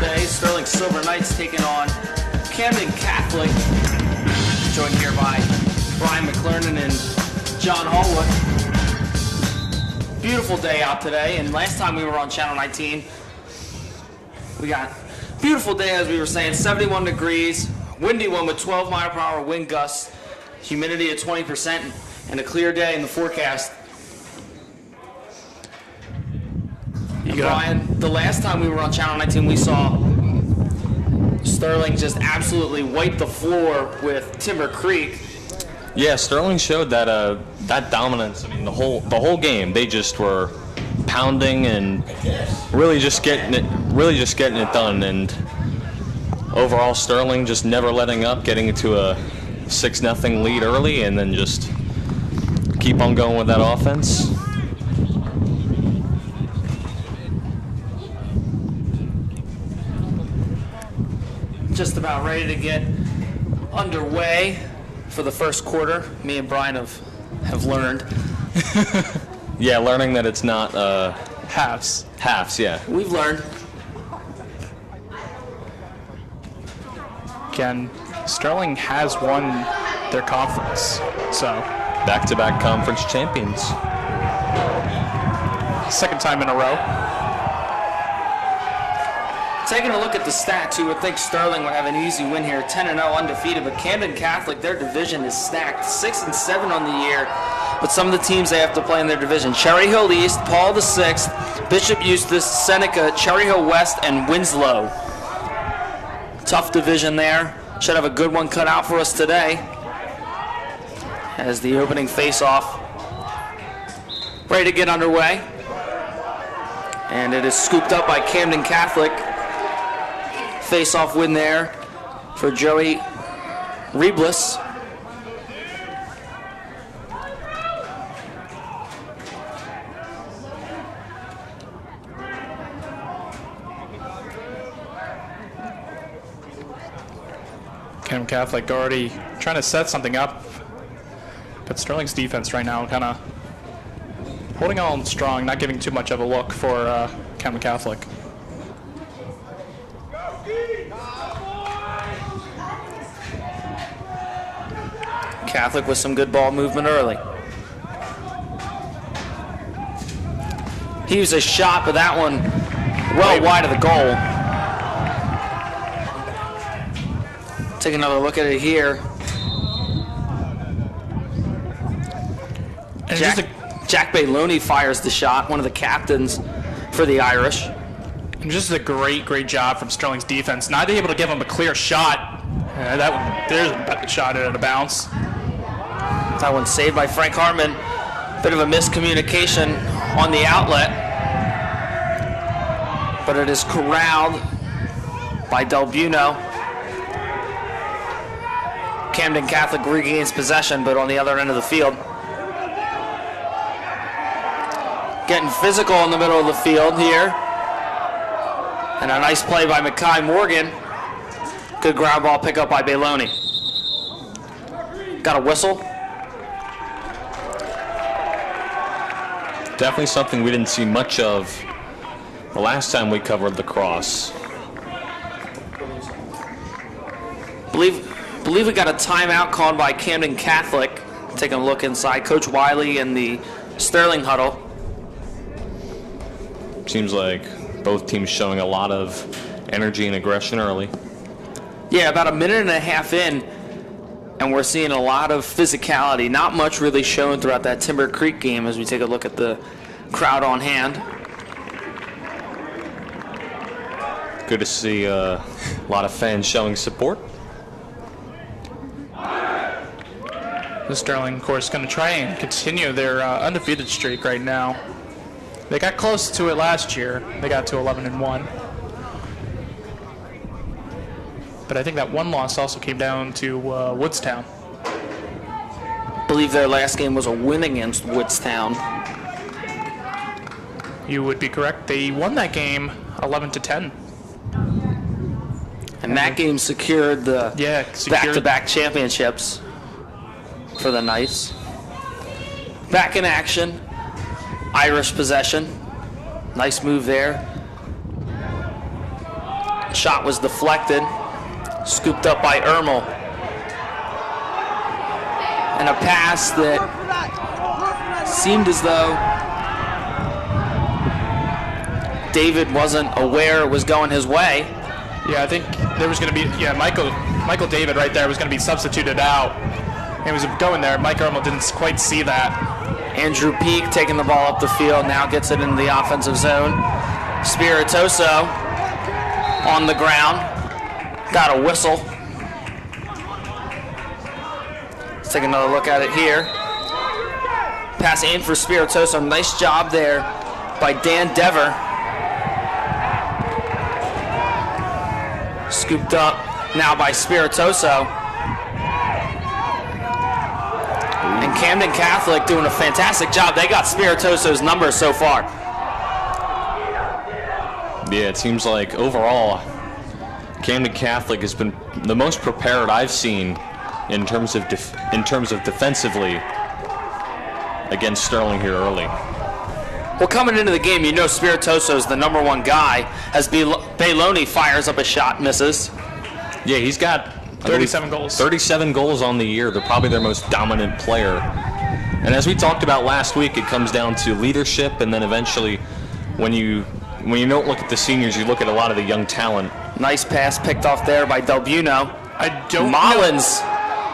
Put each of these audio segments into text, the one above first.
today. Sterling Silver Knights taking on Camden Catholic. Joined here by Brian McClernand and John Hallwood. Beautiful day out today, and last time we were on Channel 19, we got beautiful day, as we were saying, 71 degrees, windy one with 12 mile per hour wind gusts, humidity at 20%, and a clear day in the forecast. Brian, the last time we were on Channel 19, we saw Sterling just absolutely wipe the floor with Timber Creek. Yeah, Sterling showed that that dominance. I mean, the whole game, they just were pounding and really just getting it done. And overall, Sterling just never letting up, getting into a 6-0 lead early, and then just keep on going with that offense. Just about ready to get underway for the first quarter. Me and Brian have learned. Yeah, learning that it's not halves. Halves, yeah. We've learned. Again, Sterling has won their conference, so back-to-back conference champions. Second time in a row. Taking a look at the stats, you would think Sterling would have an easy win here, 10-0 undefeated, but Camden Catholic, their division is stacked, 6-7 on the year. But some of the teams they have to play in their division: Cherry Hill East, Paul VI, Bishop Eustace, Seneca, Cherry Hill West, and Winslow. Tough division there. Should have a good one cut out for us today as the opening face-off ready to get underway. And it is scooped up by Camden Catholic. Face-off win there for Joey Reblis. Camden Catholic already trying to set something up, but Sterling's defense right now kind of holding on strong, not giving too much of a look for Camden Catholic. Catholic with some good ball movement early. He was a shot, but that one well wide of the goal. Take another look at it here. Jack Bailoni fires the shot, one of the captains for the Irish. And just a great job from Sterling's defense. Not able to give him a clear shot. There's a shot out of bounds. That one saved by Frank Hartman. Bit of a miscommunication on the outlet. But it is corralled by Del Buno. Camden Catholic regains possession, but on the other end of the field. Getting physical in the middle of the field here. And a nice play by Mackay Morgan. Good ground ball pickup by Bailoni. Got a whistle. Definitely something we didn't see much of the last time we covered Lacrosse. Believe we got a timeout called by Camden Catholic. Taking a look inside. Coach Wiley in the Sterling huddle. Seems like both teams showing a lot of energy and aggression early. Yeah, about a minute and a half in, and we're seeing a lot of physicality. Not much really shown throughout that Timber Creek game as we take a look at the crowd on hand. Good to see a lot of fans showing support. The Sterling, of course, going to try and continue their undefeated streak right now. They got close to it last year. They got to 11-1. But I think that one loss also came down to Woodstown. I believe their last game was a win against Woodstown. You would be correct. They won that game 11-10. And that game secured the back-to-back championships for the Knights. Back in action. Irish possession. Nice move there. shot was deflected. Scooped up by Ermel. And a pass that seemed as though David wasn't aware it was going his way. Yeah, I think there was going to be, Michael David right there was going to be substituted out. He was going there. Mike Ermel didn't quite see that. Andrew Peak taking the ball up the field, now gets it into the offensive zone. Spiritoso on the ground. Got a whistle. Let's take another look at it here. Pass aimed for Spiritoso. Nice job there by Dan Dever. Scooped up now by Spiritoso. And Camden Catholic doing a fantastic job. They got Spiritoso's number so far. Yeah, it seems like overall, Camden Catholic has been the most prepared I've seen in terms of defensively against Sterling here early. Well, coming into the game, you know Spiritoso is the number one guy as Bailoni fires up a shot, misses. Yeah, he's got 37 goals. 37 goals on the year. They're probably their most dominant player. And as we talked about last week, it comes down to leadership, and then eventually when you don't look at the seniors, you look at a lot of the young talent. Nice pass picked off there by Del Buno. Mullins.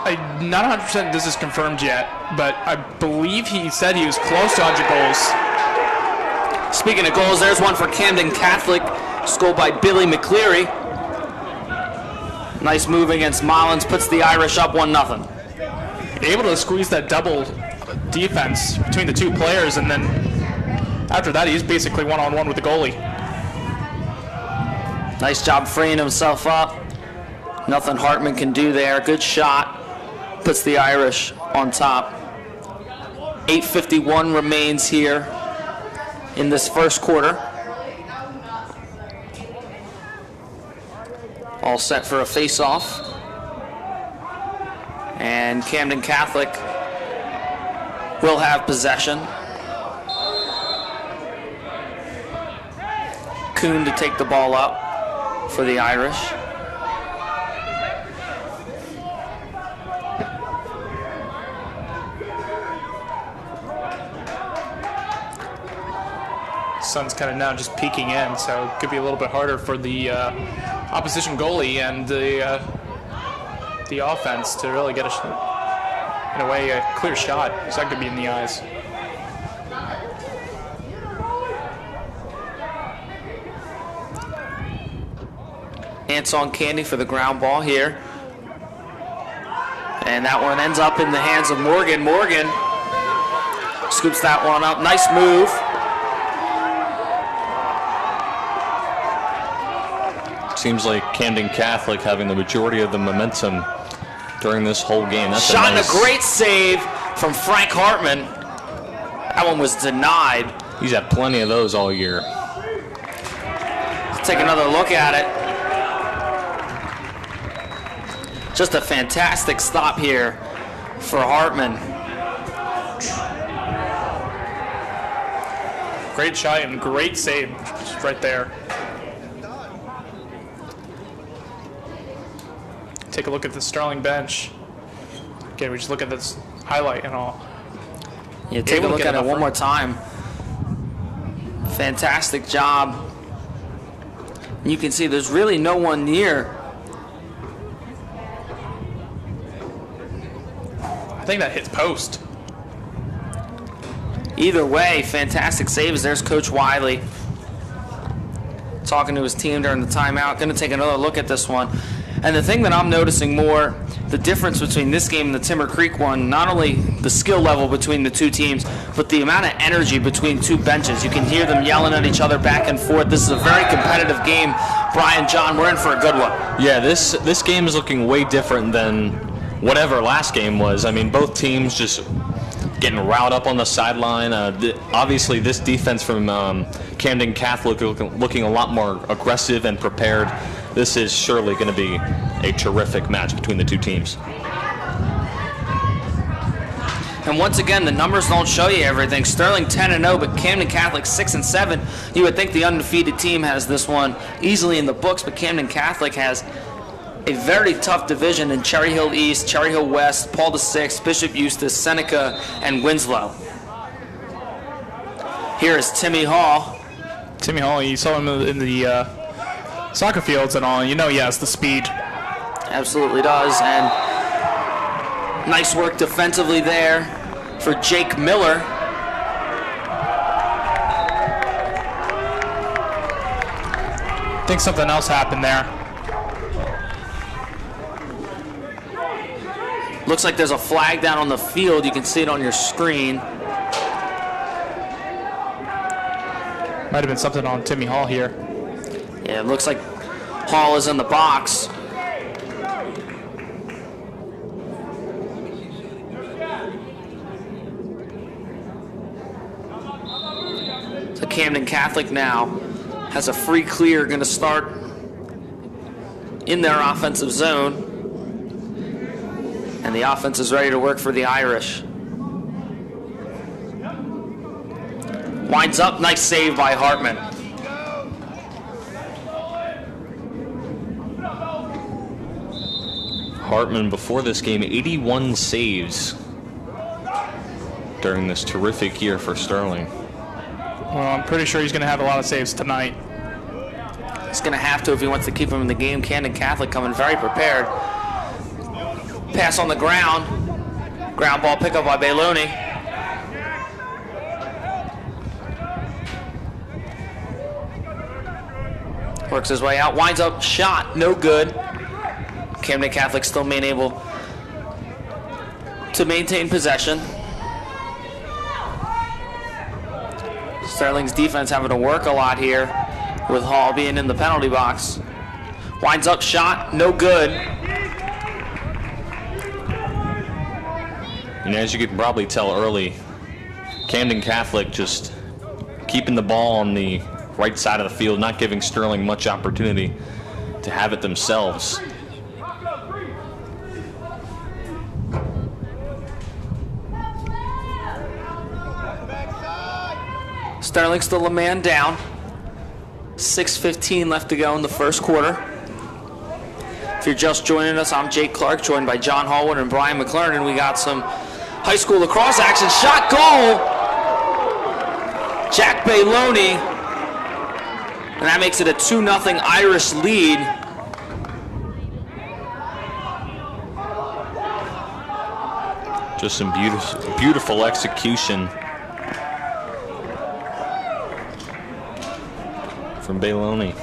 I'm not 100% this is confirmed yet, but I believe he said he was close to 100 goals. Speaking of goals, there's one for Camden Catholic, scored by Billy McCleary. Nice move against Mullins, puts the Irish up 1-0. Able to squeeze that double defense between the two players, and then after that, he's basically one-on-one with the goalie. Nice job freeing himself up. Nothing Hartman can do there. Good shot. Puts the Irish on top. 8:51 remains here in this first quarter. All set for a face-off. And Camden Catholic will have possession. Kuhn to take the ball up for the Irish. Sun's kind of now just peeking in, so it could be a little bit harder for the opposition goalie and the offense to really get a clear shot. So that could be in the eyes. Anton Candy for the ground ball here. And that one ends up in the hands of Morgan. Morgan scoops that one up. Nice move. Seems like Camden Catholic having the majority of the momentum during this whole game. That's Shot a nice, and a great save from Frank Hartman. That one was denied. He's had plenty of those all year. Let's take another look at it. Just a fantastic stop here for Hartman. Great shot and great save just right there. Take a look at the Sterling bench. Again, we just look at this highlight and all. Yeah, take a look at it one more time. Fantastic job. You can see there's really no one near. I think that hits post. Either way, fantastic saves. There's Coach Wiley talking to his team during the timeout. Going to take another look at this one. And the thing that I'm noticing more, the difference between this game and the Timber Creek one, not only the skill level between the two teams, but the amount of energy between two benches. You can hear them yelling at each other back and forth. This is a very competitive game. Brian, John, we're in for a good one. Yeah, this game is looking way different than whatever last game was. I mean, both teams just getting riled up on the sideline. Obviously, this defense from Camden Catholic looking a lot more aggressive and prepared. This is surely going to be a terrific match between the two teams. And once again, the numbers don't show you everything. Sterling 10-0, but Camden Catholic 6-7. You would think the undefeated team has this one easily in the books, but Camden Catholic has a very tough division in Cherry Hill East, Cherry Hill West, Paul VI, Bishop Eustace, Seneca, and Winslow. Here is Timmy Hall. Timmy Hall, you saw him in the soccer fields and all. You know he has the speed. Absolutely does. And nice work defensively there for Jake Miller. I think something else happened there. Looks like there's a flag down on the field. You can see it on your screen. Might have been something on Timmy Hall here. Yeah, it looks like Hall is in the box. So Camden Catholic now has a free clear, going to start in their offensive zone. And the offense is ready to work for the Irish. Winds up, nice save by Hartman. Hartman, before this game, 81 saves during this terrific year for Sterling. Well, I'm pretty sure he's going to have a lot of saves tonight. He's going to have to if he wants to keep him in the game. Camden Catholic coming very prepared. Pass on the ground. Ground ball pickup by Bailoni. Works his way out. Winds up. Shot. No good. Camden Catholic still being able to maintain possession. Sterling's defense having to work a lot here with Hall being in the penalty box. Winds up. Shot. No good. And as you can probably tell early, Camden Catholic just keeping the ball on the right side of the field, not giving Sterling much opportunity to have it themselves. Sterling still a man down. 6:15 left to go in the first quarter. If you're just joining us, I'm Jake Clark, joined by John Hallwood and Brian McLaren. We got some high school lacrosse action. Shot, goal! Jack Bailoni. And that makes it a 2-0 Irish lead. Just some beautiful execution from Bailoni.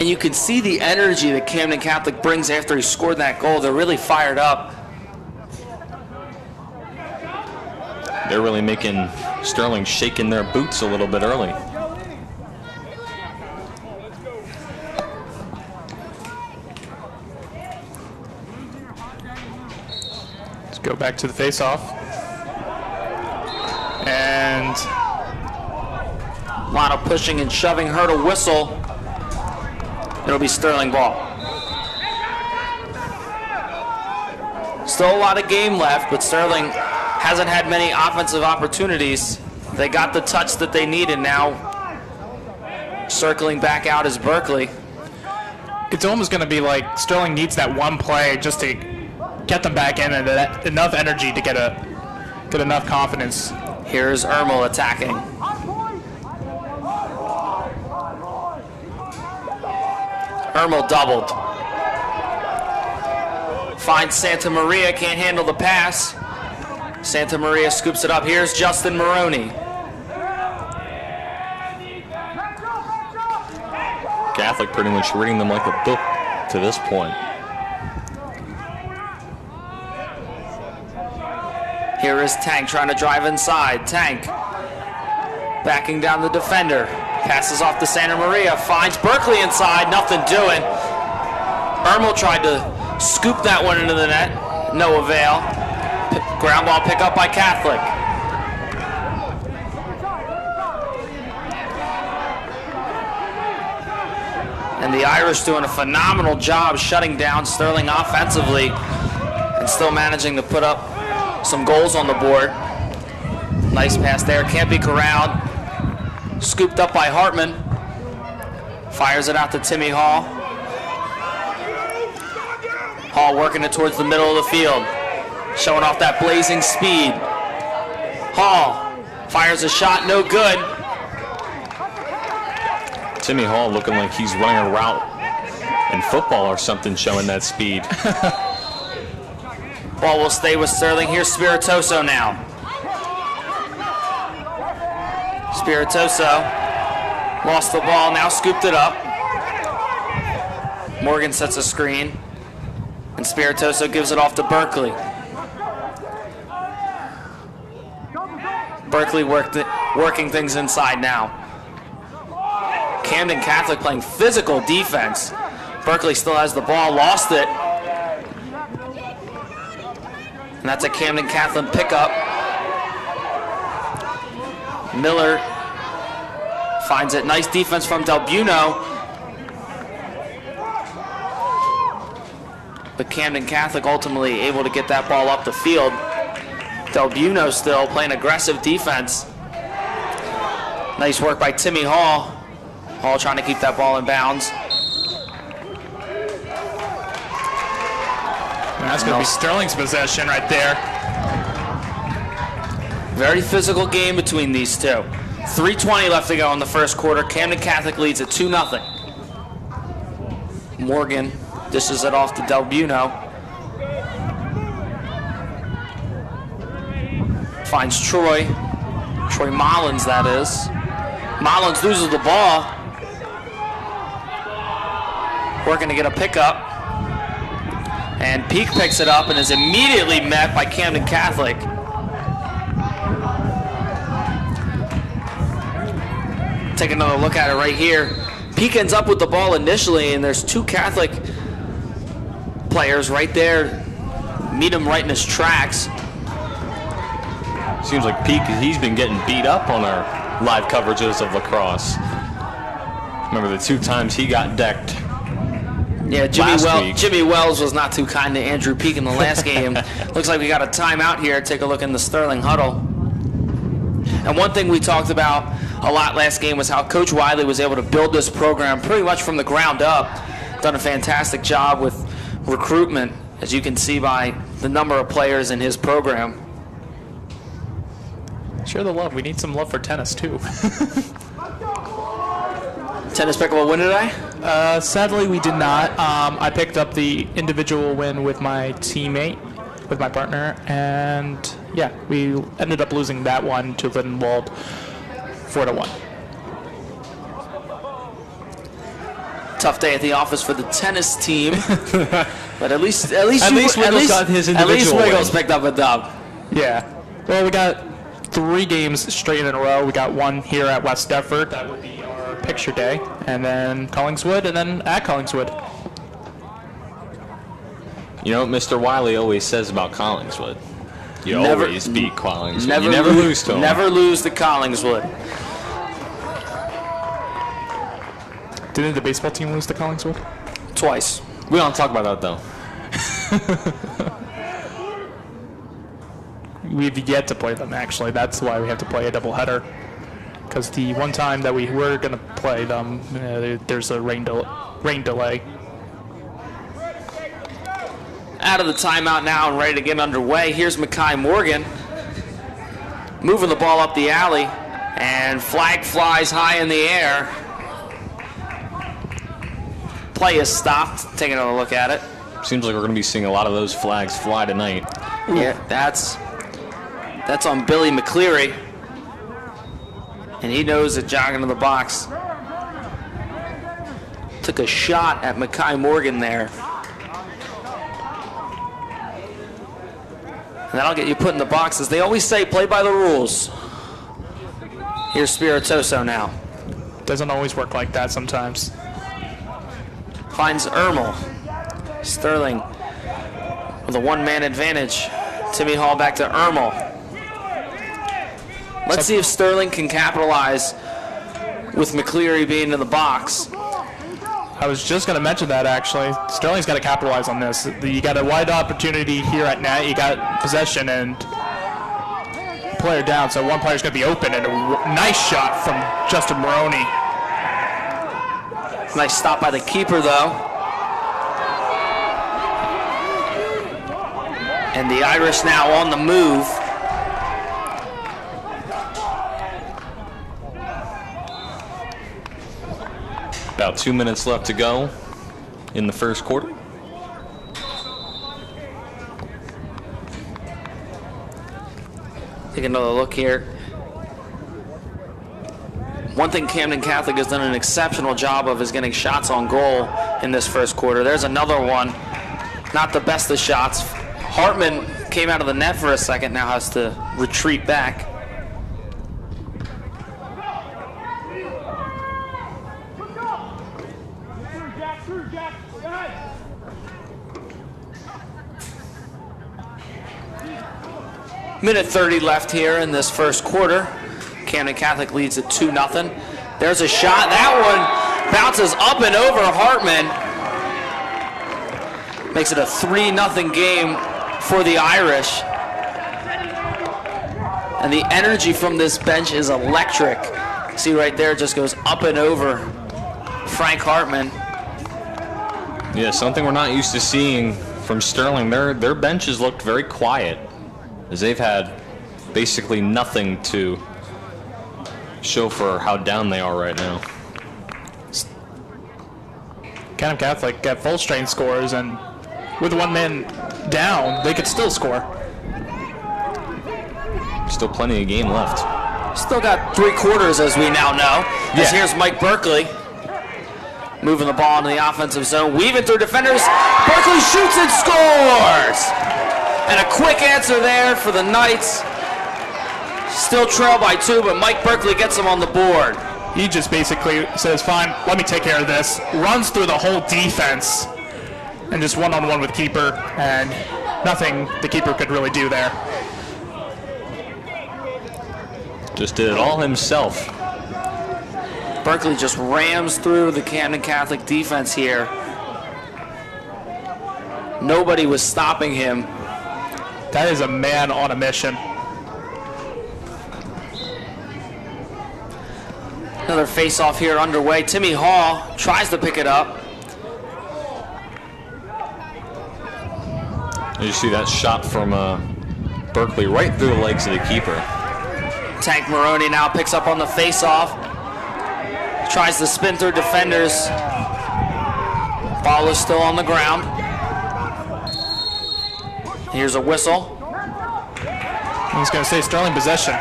And you can see the energy that Camden Catholic brings after he scored that goal. They're really fired up. They're really making Sterling shaking their boots a little bit early. Let's go back to the face-off. And a lot of pushing and shoving, heard a whistle. It'll be Sterling ball. Still a lot of game left, but Sterling hasn't had many offensive opportunities. They got the touch that they needed. Now circling back out is Berkeley. it's almost going to be like Sterling needs that one play just to get them back in and enough energy to get enough confidence. Here's Ermel attacking. Ermel doubled. Finds Santa Maria, can't handle the pass. Santa Maria scoops it up. Here's Justin Maroney. Catholic pretty much reading them like a book to this point. Here is Tank trying to drive inside. Tank backing down the defender. Passes off to Santa Maria. Finds Berkeley inside. Nothing doing. Ermel tried to scoop that one into the net. No avail. Ground ball pick up by Catholic. And the Irish doing a phenomenal job shutting down Sterling offensively and still managing to put up some goals on the board. Nice pass there, can't be corralled. Scooped up by Hartman. Fires it out to Timmy Hall. Hall working it towards the middle of the field. Showing off that blazing speed. Hall fires a shot, no good. Timmy Hall looking like he's running a route in football or something, showing that speed. Ball will stay with Sterling. Here's Spiritoso now. Spiritoso lost the ball, now scooped it up. Morgan sets a screen, and Spiritoso gives it off to Berkeley. Berkeley working things inside now. Camden Catholic playing physical defense. Berkeley still has the ball, lost it. And that's a Camden Catholic pickup. Miller finds it. Nice defense from Del Buono. But Camden Catholic ultimately able to get that ball up the field. Del Buono still playing aggressive defense. Nice work by Timmy Hall. Hall trying to keep that ball in bounds. That's going to be Sterling's possession right there. Very physical game between these two. 3:20 left to go in the first quarter. Camden Catholic leads at 2-0. Morgan dishes it off to Del Buono. Finds Troy. Troy Mullins, that is. Mullins loses the ball. Working to get a pickup. And Peak picks it up and is immediately met by Camden Catholic. Take another look at it right here. Peak ends up with the ball initially, and there's two Catholic players right there. Meet him right in his tracks. Seems like Peak, he's been getting beat up on our live coverages of lacrosse. Remember the 2 times he got decked. Yeah, Jimmy Wells was not too kind to Andrew Peak in the last game. Looks like we got a timeout here. Take a look in the Sterling huddle. And one thing we talked about a lot last game was how Coach Wiley was able to build this program pretty much from the ground up. Done a fantastic job with recruitment, as you can see by the number of players in his program. Share the love. We need some love for tennis, too. Tennis pickleball win today? Sadly, we did not. I picked up the individual win with my teammate, with my partner, and yeah, we ended up losing that one to Lindenwald 4-1. Tough day at the office for the tennis team, but at least Wiggles picked up a dub. Yeah. Well, we got 3 games straight in a row. We got one here at West Deptford. That would be our picture day, and then Collingswood, and then at Collingswood. You know what Mr. Wiley always says about Collingswood? You always beat Collingswood. You never lose to them. Never lose to Collingswood. Didn't the baseball team lose to Collingswood? Twice. We don't talk about that, though. We've yet to play them, actually. That's why we have to play a doubleheader. Because the one time that we were going to play them, there's a rain delay. Out of the timeout now and ready to get underway. Here's Mackay Morgan moving the ball up the alley, and flag flies high in the air. Play is stopped. Taking another look at it. Seems like we're going to be seeing a lot of those flags fly tonight. Yeah, that's on Billy McCleary, and he knows that jogging to the box. Took a shot at Mackay Morgan there. And that'll get you put in the box. As they always say, play by the rules. Here's Spiritoso now. Doesn't always work like that sometimes. Finds Ermel. Sterling with a one-man advantage. Timmy Hall back to Ermel. Let's see if Sterling can capitalize with McCleary being in the box. I was just going to mention that, actually. Sterling's got to capitalize on this. You got a wide opportunity here at net. You got possession, and player down, so one player's going to be open, and a nice shot from Justin Maroney. Nice stop by the keeper, though. And the Irish now on the move. About 2 minutes left to go in the first quarter. Take another look here. One thing Camden Catholic has done an exceptional job of is getting shots on goal in this first quarter. There's another one. Not the best of shots. Hartman came out of the net for a second, now has to retreat back. Minute 30 left here in this first quarter. Camden Catholic leads at 2-0. There's a shot. That one bounces up and over Hartman. Makes it a 3-0 game for the Irish. And the energy from this bench is electric. See right there, it just goes up and over Frank Hartman. Yeah, something we're not used to seeing from Sterling. Their benches looked very quiet, as they've had basically nothing to show for how down they are right now. Camden Catholic got full strength scores, and with one man down, they could still score. Still plenty of game left. Still got 3 quarters, as we now know. Yeah. As here's Mike Berkeley moving the ball into the offensive zone, weaving through defenders. Berkeley shoots and scores! And a quick answer there for the Knights. Still trail by 2, but Mike Berkeley gets them on the board. He just basically says, fine, let me take care of this. Runs through the whole defense and just one-on-one with keeper, and nothing the keeper could really do there. Just did it all himself. Berkeley just rams through the Camden Catholic defense here. Nobody was stopping him. That is a man on a mission. Another face-off here underway. Timmy Hall tries to pick it up. You see that shot from Berkeley right through the legs of the keeper. Tank Maroney now picks up on the face-off. Tries to spin through defenders. Ball is still on the ground. Here's a whistle. He's going to say Sterling possession.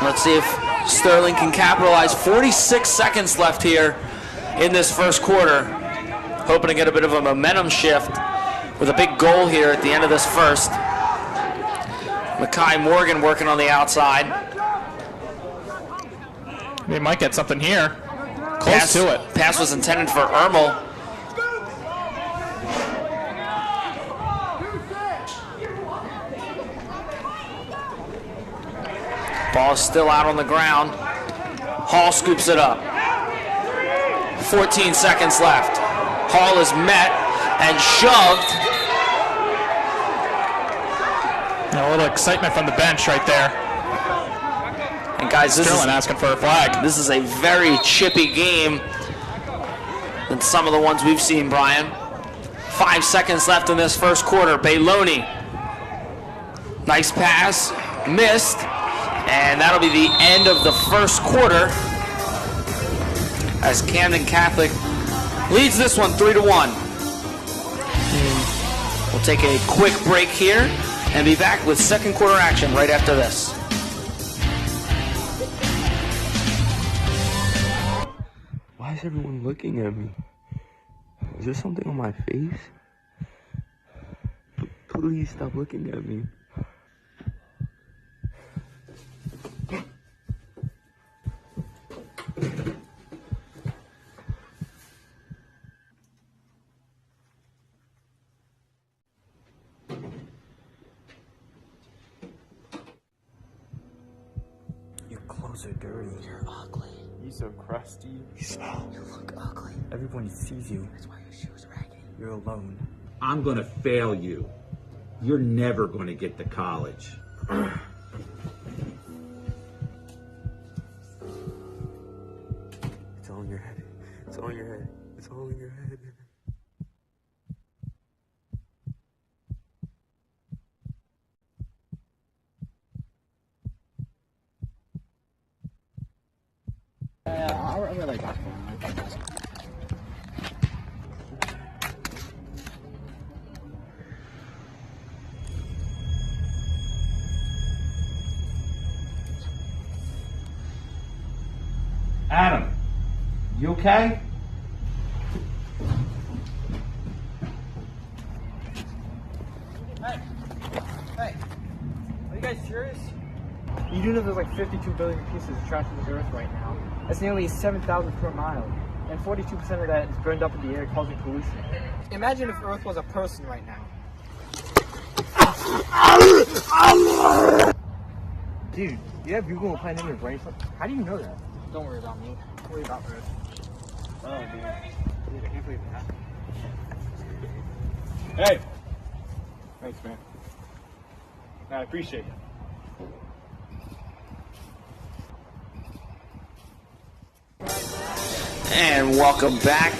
Let's see if Sterling can capitalize. 46 seconds left here in this first quarter. Hoping to get a bit of a momentum shift with a big goal here at the end of this first. Mackay Morgan working on the outside. They might get something here. Close to it. Pass was intended for Ermel. Ball is still out on the ground. Hall scoops it up. 14 seconds left. Hall is met and shoved. A little excitement from the bench right there. And guys, this Sterling is asking for a flag. This is a very chippy game than some of the ones we've seen, Brian. 5 seconds left in this first quarter. Bailoni. Nice pass. Missed. And that'll be the end of the first quarter as Camden Catholic leads this one 3-1. We'll take a quick break here and be back with second quarter action right after this. Why is everyone looking at me? Is there something on my face? Please stop looking at me. Your clothes are dirty. You're ugly. You're so crusty. You smell. You look ugly. Everyone sees you. That's why your shoes are raggedy. You're alone. I'm gonna fail you. You're never going to get to college. It's all in your head. It's all in your head. It's all in your head. I really like that. Adam, you okay? Hey, are you guys serious? You do know there's like 52 billion pieces of trash on the earth right now. That's nearly 7,000 per mile. And 42% of that is burned up in the air, causing pollution. Imagine if Earth was a person right now. Dude, you have Google and Planet in your brain. How do you know that? Don't worry about me. Don't worry about Earth. Oh, dude. Dude, I can't believe that. Hey! Thanks, man. I appreciate it. And welcome back.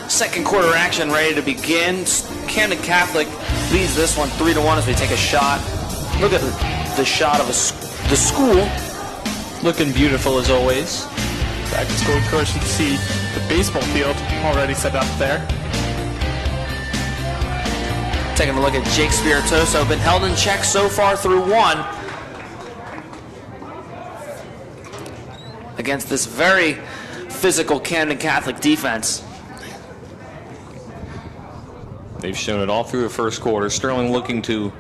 Second quarter action ready to begin. Camden Catholic leads this one 3-1 as we take a shot. Look at the shot of the school. Looking beautiful as always. Back to school, of course, you can see the baseball field already set up there. Taking a look at Jake Spiritoso. Been held in check so far through one. Against this very physical Camden Catholic defense. They've shown it all through the first quarter. Sterling looking to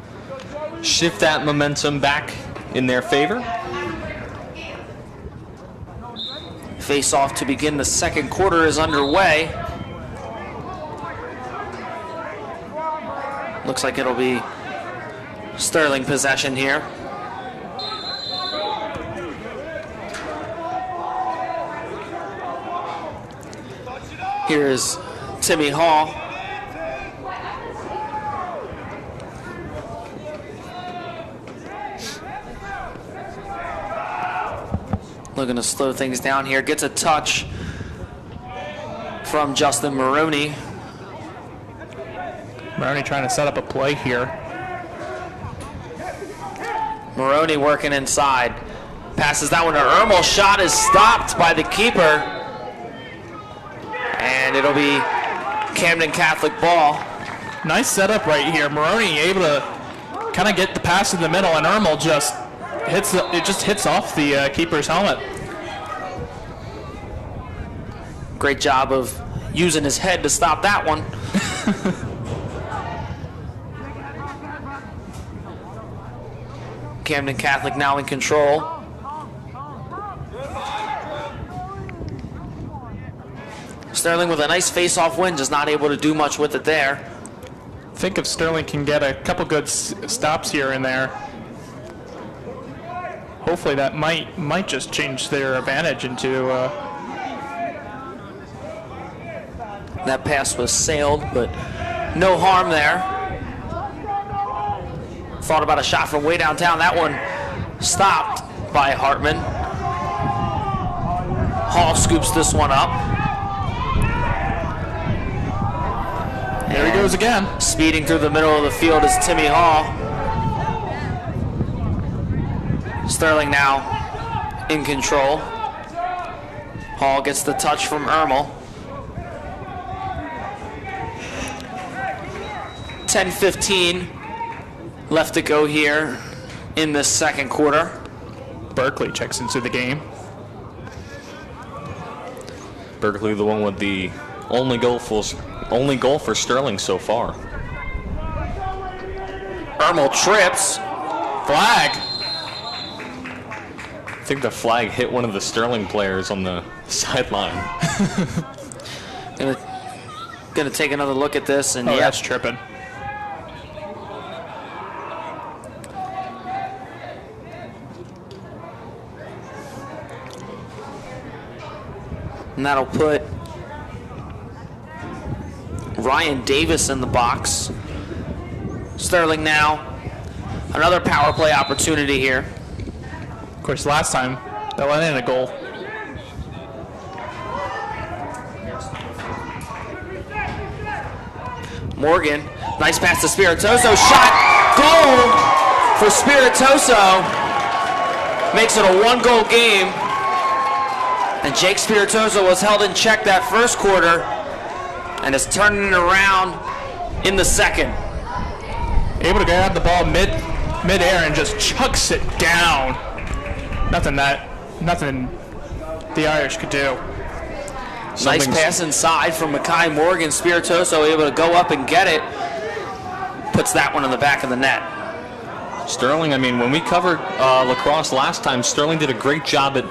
shift that momentum back in their favor. Face-off to begin the second quarter is underway. Looks like it'll be Sterling possession here. Here is Timmy Hall. Looking to slow things down here. Gets a touch from Justin Maroney. Maroney trying to set up a play here. Maroney working inside. Passes that one to Ermel. Shot is stopped by the keeper. And it'll be Camden Catholic ball. Nice setup right here. Maroney able to kind of get the pass in the middle, and Ermel just hits off the keeper's helmet. Great job of using his head to stop that one. Camden Catholic now in control. Sterling with a nice face-off win, just not able to do much with it there. I think if Sterling can get a couple good stops here and there, hopefully that might just change their advantage into. That pass was sailed, but no harm there. Thought about a shot from way downtown. That one stopped by Hartman. Hall scoops this one up. There he goes again. Speeding through the middle of the field is Timmy Hall. Sterling now in control. Hall gets the touch from Ermel. 10:15 left to go here in the second quarter. Berkeley checks into the game. Berkeley, the one with the only goal for Sterling so far. Ermel trips. Flag. I think the flag hit one of the Sterling players on the sideline. Gonna take another look at this, and Oh, yeah, that's tripping. and that'll put Ryan Davis in the box. Sterling now Another power play opportunity here. Of course, last time they let in a goal. Morgan, nice pass to Spiritoso, shot, goal for Spiritoso. Makes it a 1-goal game. And Jake Spiritoso was held in check that first quarter and is turning it around in the second. Able to grab the ball mid-air and just chucks it down. Nothing the Irish could do. Nice pass inside from Makai Morgan. Spiritoso able to go up and get it. Puts that one in the back of the net. Sterling, I mean, when we covered Lacrosse last time, Sterling did a great job at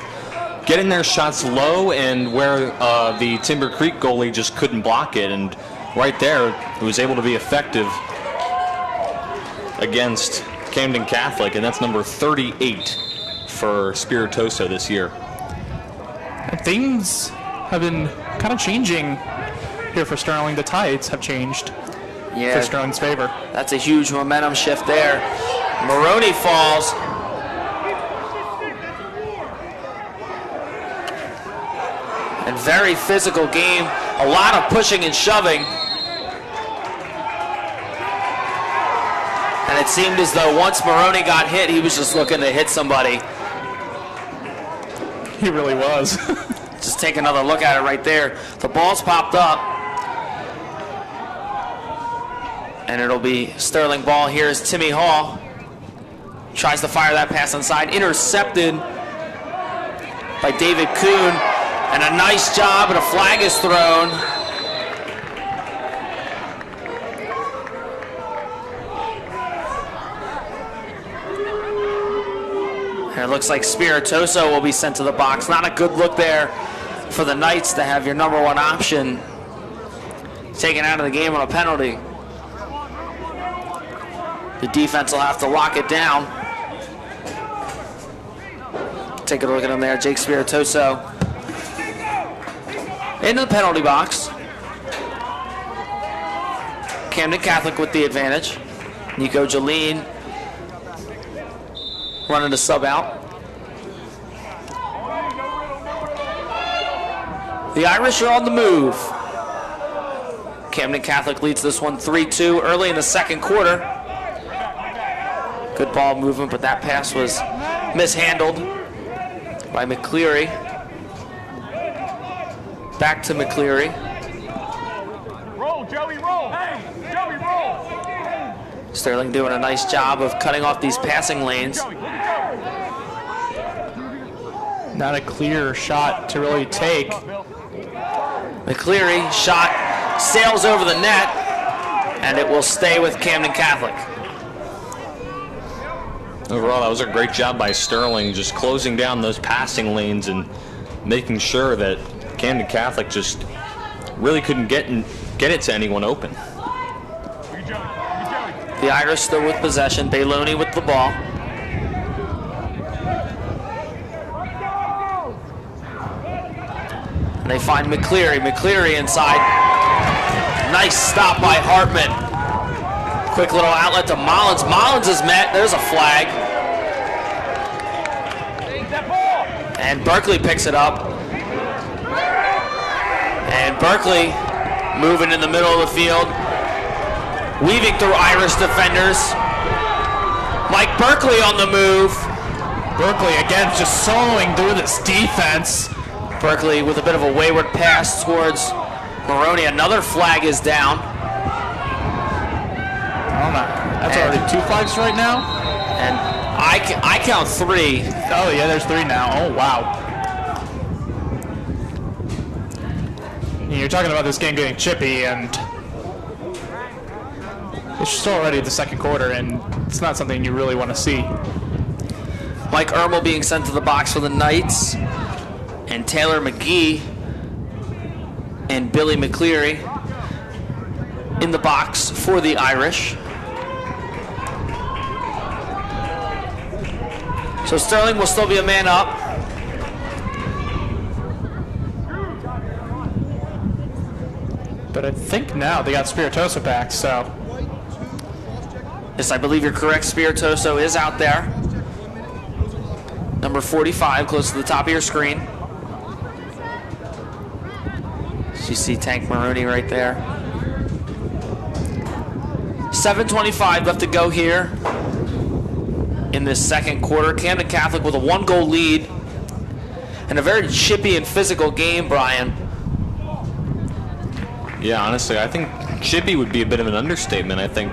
getting their shots low and where the Timber Creek goalie just couldn't block it. And right there, it was able to be effective against Camden Catholic, and that's number 38 for Spiritoso this year. And things have been kind of changing here for Sterling. The tides have changed for Sterling's favor. That's a huge momentum shift there. Maroney falls. And very physical game. A lot of pushing and shoving. And it seemed as though once Maroney got hit, he was just looking to hit somebody. He really was. Just take another look at it right there. The ball's popped up. And it'll be Sterling ball. Here's Timmy Hall. Tries to fire that pass inside. Intercepted by David Kuhn. And a nice job, and a flag is thrown. And it looks like Spiritoso will be sent to the box. Not a good look there for the Knights to have your number one option taken out of the game on a penalty. The defense will have to lock it down. Take a look at him there, Jake Spiritoso. Into the penalty box. Camden Catholic with the advantage. Nico Jaleen running to sub out. The Irish are on the move. Camden Catholic leads this one 3-2 early in the second quarter. Good ball movement, but that pass was mishandled by McCleary. Back to McCleary. Roll, Joey, roll. Hey, Joey, roll. Sterling doing a nice job of cutting off these passing lanes. Not a clear shot to really take. McCleary shot sails over the net, and it will stay with Camden Catholic. Overall, that was a great job by Sterling, just closing down those passing lanes and making sure that Camden Catholic just really couldn't get it to anyone open. The Irish still with possession. Bailoni with the ball. And they find McCleary. McCleary inside. Nice stop by Hartman. Quick little outlet to Mullins. Mullins is met. There's a flag. And Berkeley picks it up. And Berkeley moving in the middle of the field. Weaving through Irish defenders. Mike Berkeley on the move. Berkeley again just soloing through this defense. Berkeley with a bit of a wayward pass towards Maroney. Another flag is down. Oh my, that's already 2 flags right now? And I count 3. Oh yeah, there's 3 now. Oh wow. You're talking about this game getting chippy, and it's still already the second quarter, and it's not something you really want to see. Mike Ermel being sent to the box for the Knights, and Taylor McGee and Billy McCleary in the box for the Irish. So Sterling will still be a man up. But I think now they got Spiritoso back, so. Yes, I believe you're correct. Spiritoso is out there. Number 45, close to the top of your screen. So you see Tank Maroney right there. 7:25 left to go here in this second quarter. Camden Catholic with a 1-goal lead and a very chippy and physical game, Brian. Yeah, honestly, I think chippy would be a bit of an understatement. I think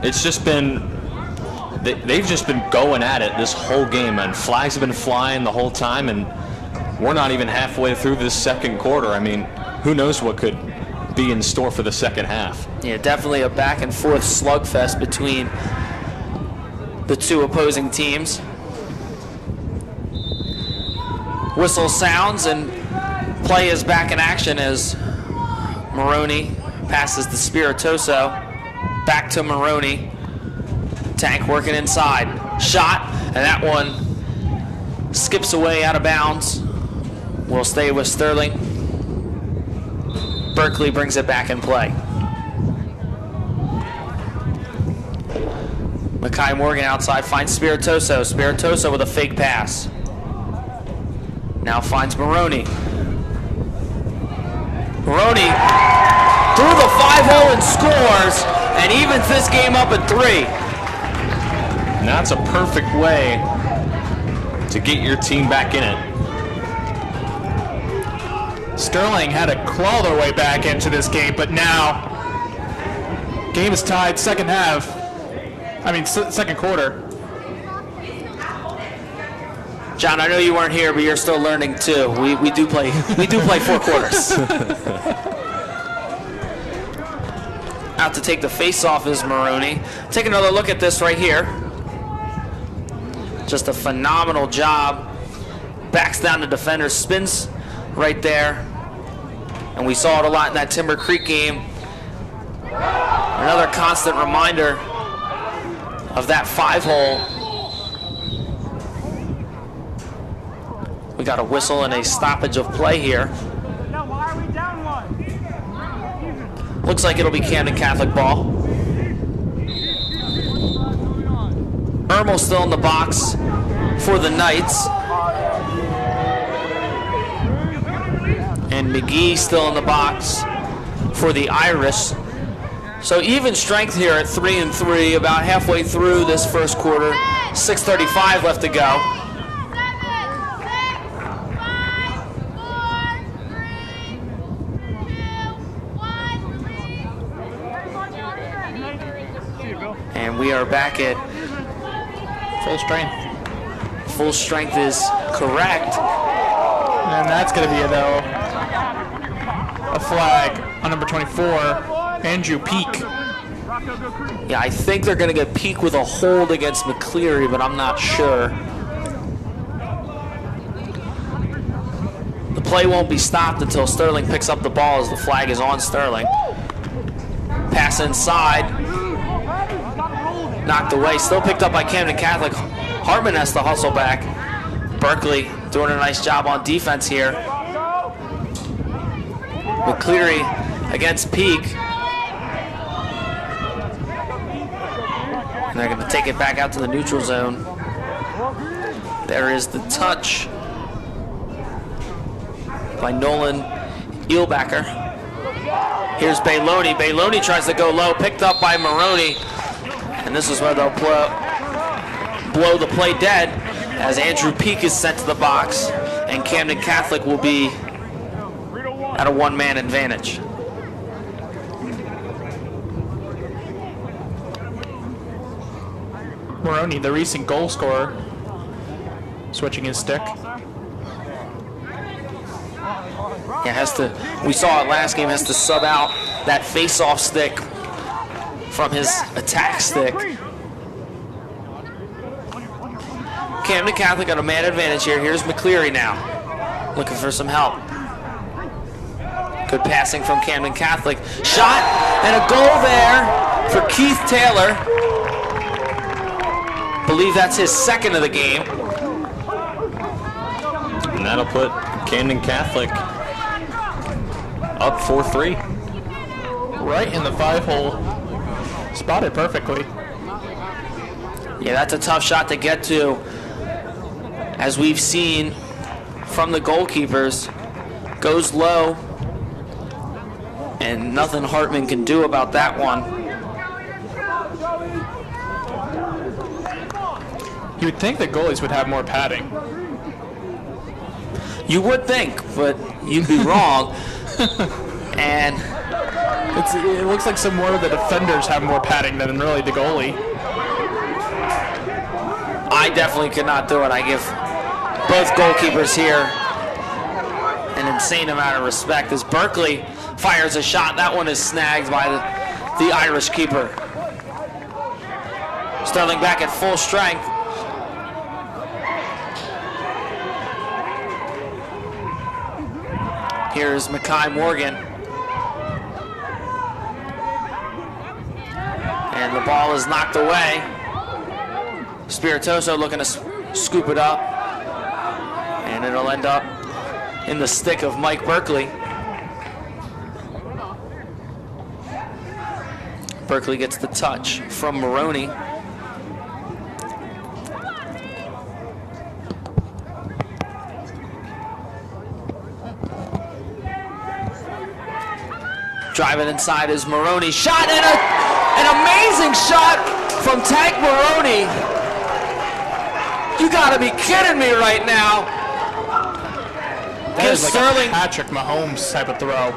it's just been, they've just been going at it this whole game, and flags have been flying the whole time, and we're not even halfway through this second quarter. I mean, who knows what could be in store for the second half. Yeah, definitely a back and forth slugfest between the two opposing teams. Whistle sounds and play is back in action as Maroney passes to Spiritoso. Back to Maroney. Tank working inside. Shot, and that one skips away out of bounds. Will stay with Sterling. Berkeley brings it back in play. Makai Morgan outside finds Spiritoso. Spiritoso with a fake pass. Now finds Maroney. Maroney through the 5-hole and scores, and evens this game up at 3. And that's a perfect way to get your team back in it. Sterling had to claw their way back into this game, but now game is tied. Second quarter. John, I know you weren't here, but you're still learning too. We do play 4 quarters. Out to take the face-off is Maroney. Take another look at this right here. Just a phenomenal job. Backs down the defender, spins right there. And we saw it a lot in that Timber Creek game. Another constant reminder of that 5-hole. We got a whistle and a stoppage of play here. Looks like it'll be Camden Catholic ball. Ermel still in the box for the Knights. And McGee still in the box for the Irish. So even strength here at 3-3, about halfway through this first quarter. 6:35 left to go. And we are back at Full strength. full strength is correct. And that's going to be, a flag on number 24, Andrew Peak. Yeah, I think they're going to get Peak with a hold against McCleary, but I'm not sure. The play won't be stopped until Sterling picks up the ball as the flag is on Sterling. Pass inside. Knocked away. Still picked up by Camden Catholic. Hartman has to hustle back. Berkeley doing a nice job on defense here. McCleary against Peak. And they're going to take it back out to the neutral zone. There is the touch by Nolan Eelbacker. Here's Bailoni. Bailoni tries to go low, picked up by Maroney. And this is where they'll blow the play dead as Andrew Peak is sent to the box. And Camden Catholic will be at a one-man advantage. Maroney, the recent goal scorer, switching his stick. Yeah, we saw it last game, has to sub out that face-off stick from his attack stick. Camden Catholic got a man advantage here. Here's McCleary now, looking for some help. Good passing from Camden Catholic. Shot and a goal there for Keith Taylor. Believe that's his second of the game. And that'll put Camden Catholic up 4-3. Right in the 5-hole. Spotted perfectly. Yeah, that's a tough shot to get to, as we've seen from the goalkeepers. Goes low, and nothing Hartman can do about that one. You would think that goalies would have more padding. You would think, but you'd be wrong. And It looks like some more of the defenders have more padding than really the goalie. I definitely could not do it. I give both goalkeepers here an insane amount of respect as Berkeley fires a shot. That one is snagged by the Irish keeper. Sterling back at full strength. Here's Mackay Morgan. And the ball is knocked away. Spiritoso looking to scoop it up. And it'll end up in the stick of Mike Berkeley. Berkeley gets the touch from Maroney. Driving inside is Maroney. Shot and an amazing shot from Tank Maroney. You gotta be kidding me right now. That is like Sterling, a Patrick Mahomes type of throw.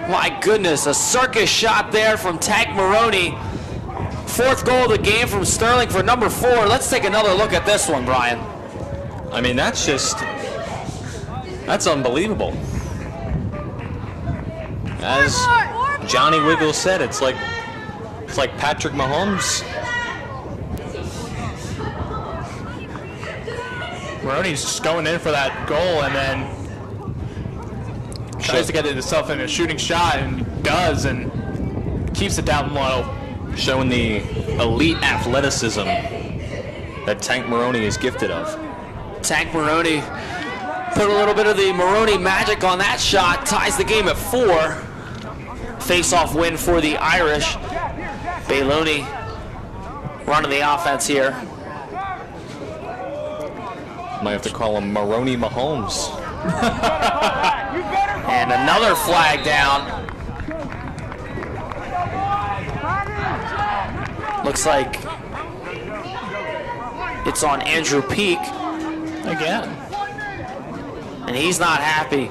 My goodness, a circus shot there from Tank Maroney. Fourth goal of the game from Sterling for number 4. Let's take another look at this one, Brian. I mean, that's unbelievable. As Johnny Wiggles said, it's like Patrick Mahomes. Maroney's just going in for that goal and then tries to get himself in a shooting shot and does, and keeps it down low. Showing the elite athleticism that Tank Maroney is gifted of. Tank Maroney put a little bit of the Maroney magic on that shot, ties the game at 4. Face-off win for the Irish. Bailoni running the offense here. Might have to call him Maroney Mahomes. And another flag down. Looks like it's on Andrew Peak again. And he's not happy.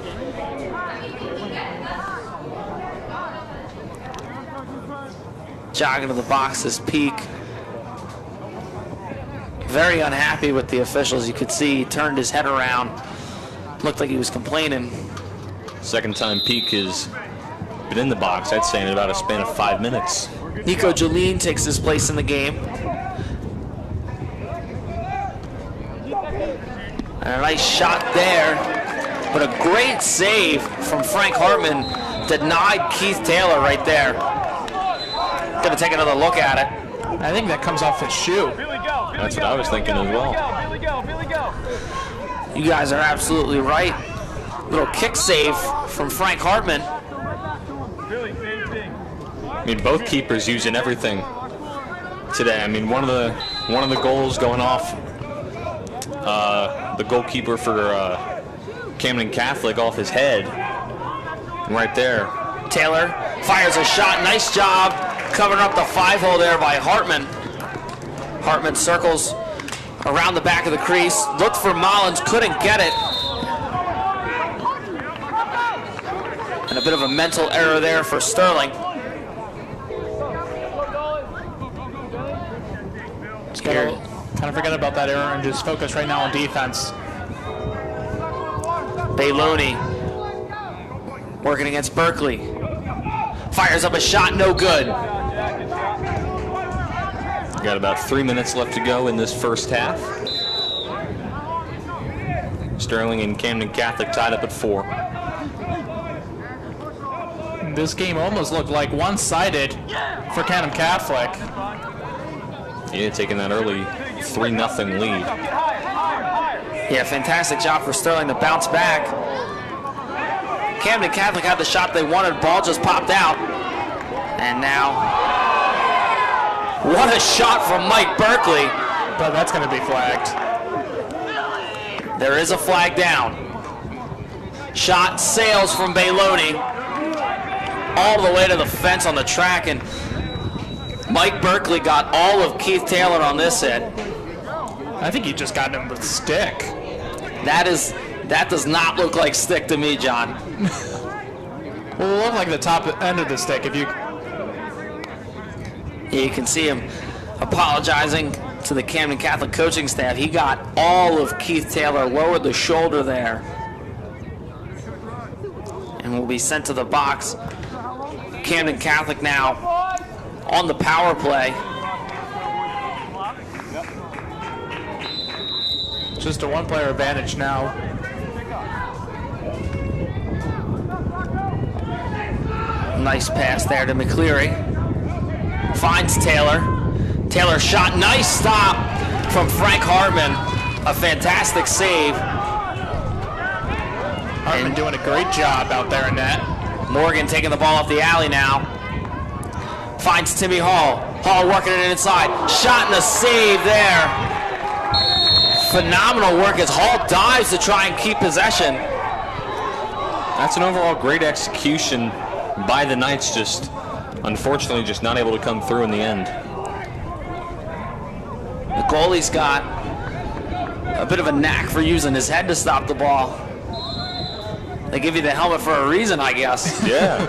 Jogging to the box is Peak. Very unhappy with the officials. You could see he turned his head around. Looked like he was complaining. Second time Peak has been in the box, I'd say, in about a span of 5 minutes. Nico Julien takes his place in the game. And a nice shot there. But a great save from Frank Hartman. Denied Keith Taylor right there. Gonna take another look at it. I think that comes off his shoe. That's what I was thinking as well. You guys are absolutely right. Little kick save from Frank Hartman. I mean, both keepers using everything today. I mean, one of the goals going off, the goalkeeper for Camden Catholic off his head, right there. Taylor fires a shot. Nice job covering up the 5-hole there by Hartman. Hartman circles around the back of the crease. Looked for Mullins, couldn't get it. And a bit of a mental error there for Sterling. Just gotta kind of forget about that error and just focus right now on defense. Bailoni working against Berkeley. Fires up a shot, no good. Got about 3 minutes left to go in this first half. Sterling and Camden Catholic tied up at 4. This game almost looked like one-sided for Camden Catholic. Yeah, taking that early 3-0 lead. Yeah, fantastic job for Sterling to bounce back. Camden Catholic had the shot they wanted. Ball just popped out. And now What a shot from Mike Berkeley. But that's going to be flagged. There is a flag down. Shot sails from Bayloni all the way to the fence on the track, and Mike Berkeley got all of Keith Taylor on this hit. I think he just got him with stick. That does not look like stick to me, John. Well, it looked like the top end of the stick. If you can see him apologizing to the Camden Catholic coaching staff. He got all of Keith Taylor, lowered the shoulder there, and will be sent to the box. Camden Catholic now on the power play. just a one-player advantage now. Nice pass there to McCleary. Finds Taylor. Taylor shot. Nice stop from Frank Hartman. A fantastic save. Hartman doing a great job out there in that. Morgan taking the ball off the alley now. Finds Timmy Hall. Hall working it inside. Shot and a save there. Phenomenal work as Hall dives to try and keep possession. That's an overall great execution by the Knights, just unfortunately just not able to come through in the end. The goalie's got a bit of a knack for using his head to stop the ball. They give you the helmet for a reason, I guess. Yeah.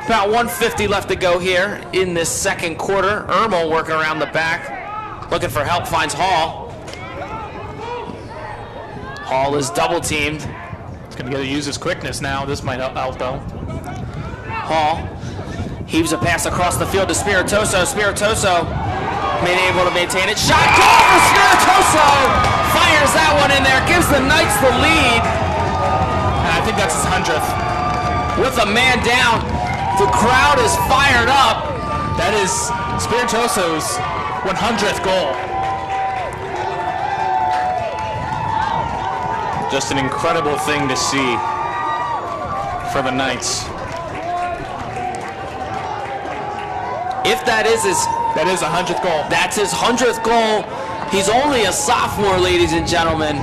About 1:50 left to go here in this second quarter. Ermo working around the back, looking for help, finds Hall. Hall is double teamed. He's going to get to use his quickness now. This might help though. Hall heaves a pass across the field to Spiritoso. Spiritoso being able to maintain it. Shot, goal for Spiritoso! Fires that one in there, gives the Knights the lead. And I think that's his 100th. With a man down, the crowd is fired up. That is Spiritoso's 100th goal. Just an incredible thing to see for the Knights. If that is his 100th goal. That's his 100th goal. He's only a sophomore, ladies and gentlemen.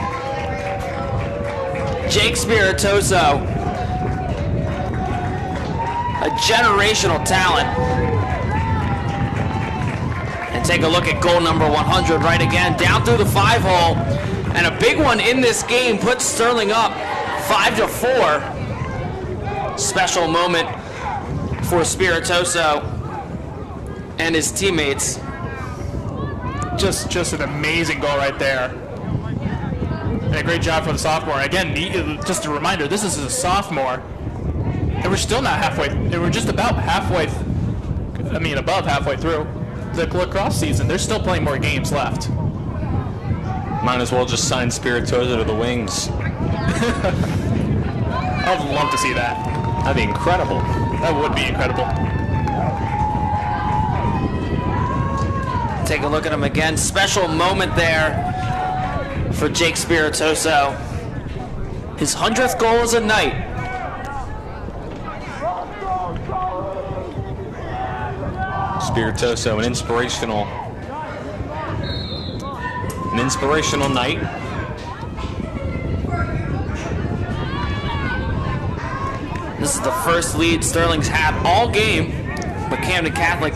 Jake Spiritoso, a generational talent. And take a look at goal number 100 right again, down through the 5-hole. And a big one in this game puts Sterling up 5-4. Special moment for Spiritoso and his teammates. Just an amazing goal right there. And a great job for the sophomore. Again, just a reminder, this is a sophomore. And we're still not halfway. We're just about halfway, above halfway through the lacrosse season. They're still playing more games left. Might as well just sign Spiritoso to the Wings. I would love to see that. That'd be incredible. That would be incredible. Take a look at him again. Special moment there for Jake Spiritoso. His 100th goal as a Knight. Spiritoso, an inspirational night. This is the first lead Sterling's had all game, but Camden Catholic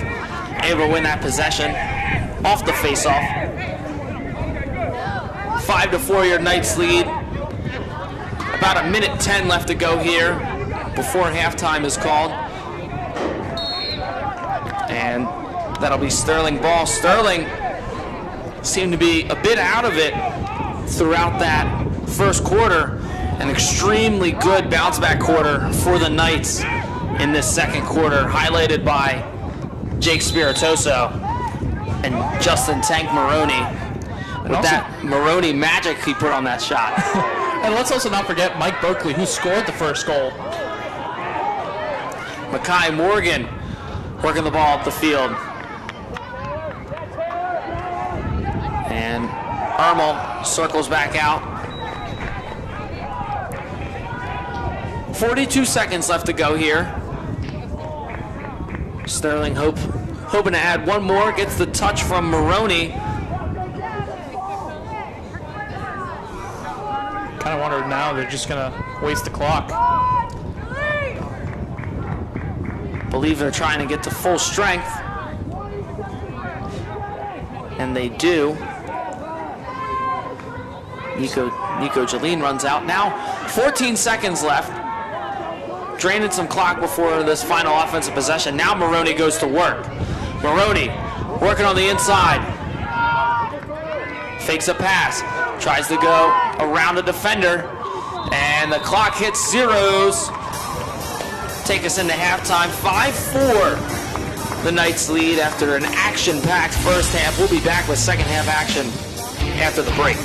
able to win that possession off the face-off. 5-4 your Knights lead. About 1:10 left to go here before halftime is called. And that'll be Sterling ball. Sterling seemed to be a bit out of it throughout that first quarter. An extremely good bounce-back quarter for the Knights in this second quarter, highlighted by Jake Spiritoso and Justin Tank Maroney. With that Maroney magic he put on that shot. And let's also not forget Mike Berkeley, who scored the first goal. Makai Morgan working the ball up the field. And Ermel circles back out. 42 seconds left to go here. Sterling hoping hoping to add one more. Gets the touch from Maroney. Kind of wonder now they're just going to waste the clock. Believe they're trying to get to full strength. And they do. Nico Jeline runs out. Now 14 seconds left. Draining some clock before this final offensive possession. Now Maroney goes to work. Maroney working on the inside. Fakes a pass. Tries to go around a defender. And the clock hits zeros. Take us into halftime. 5-4. The Knights lead after an action-packed first half. We'll be back with second half action after the break.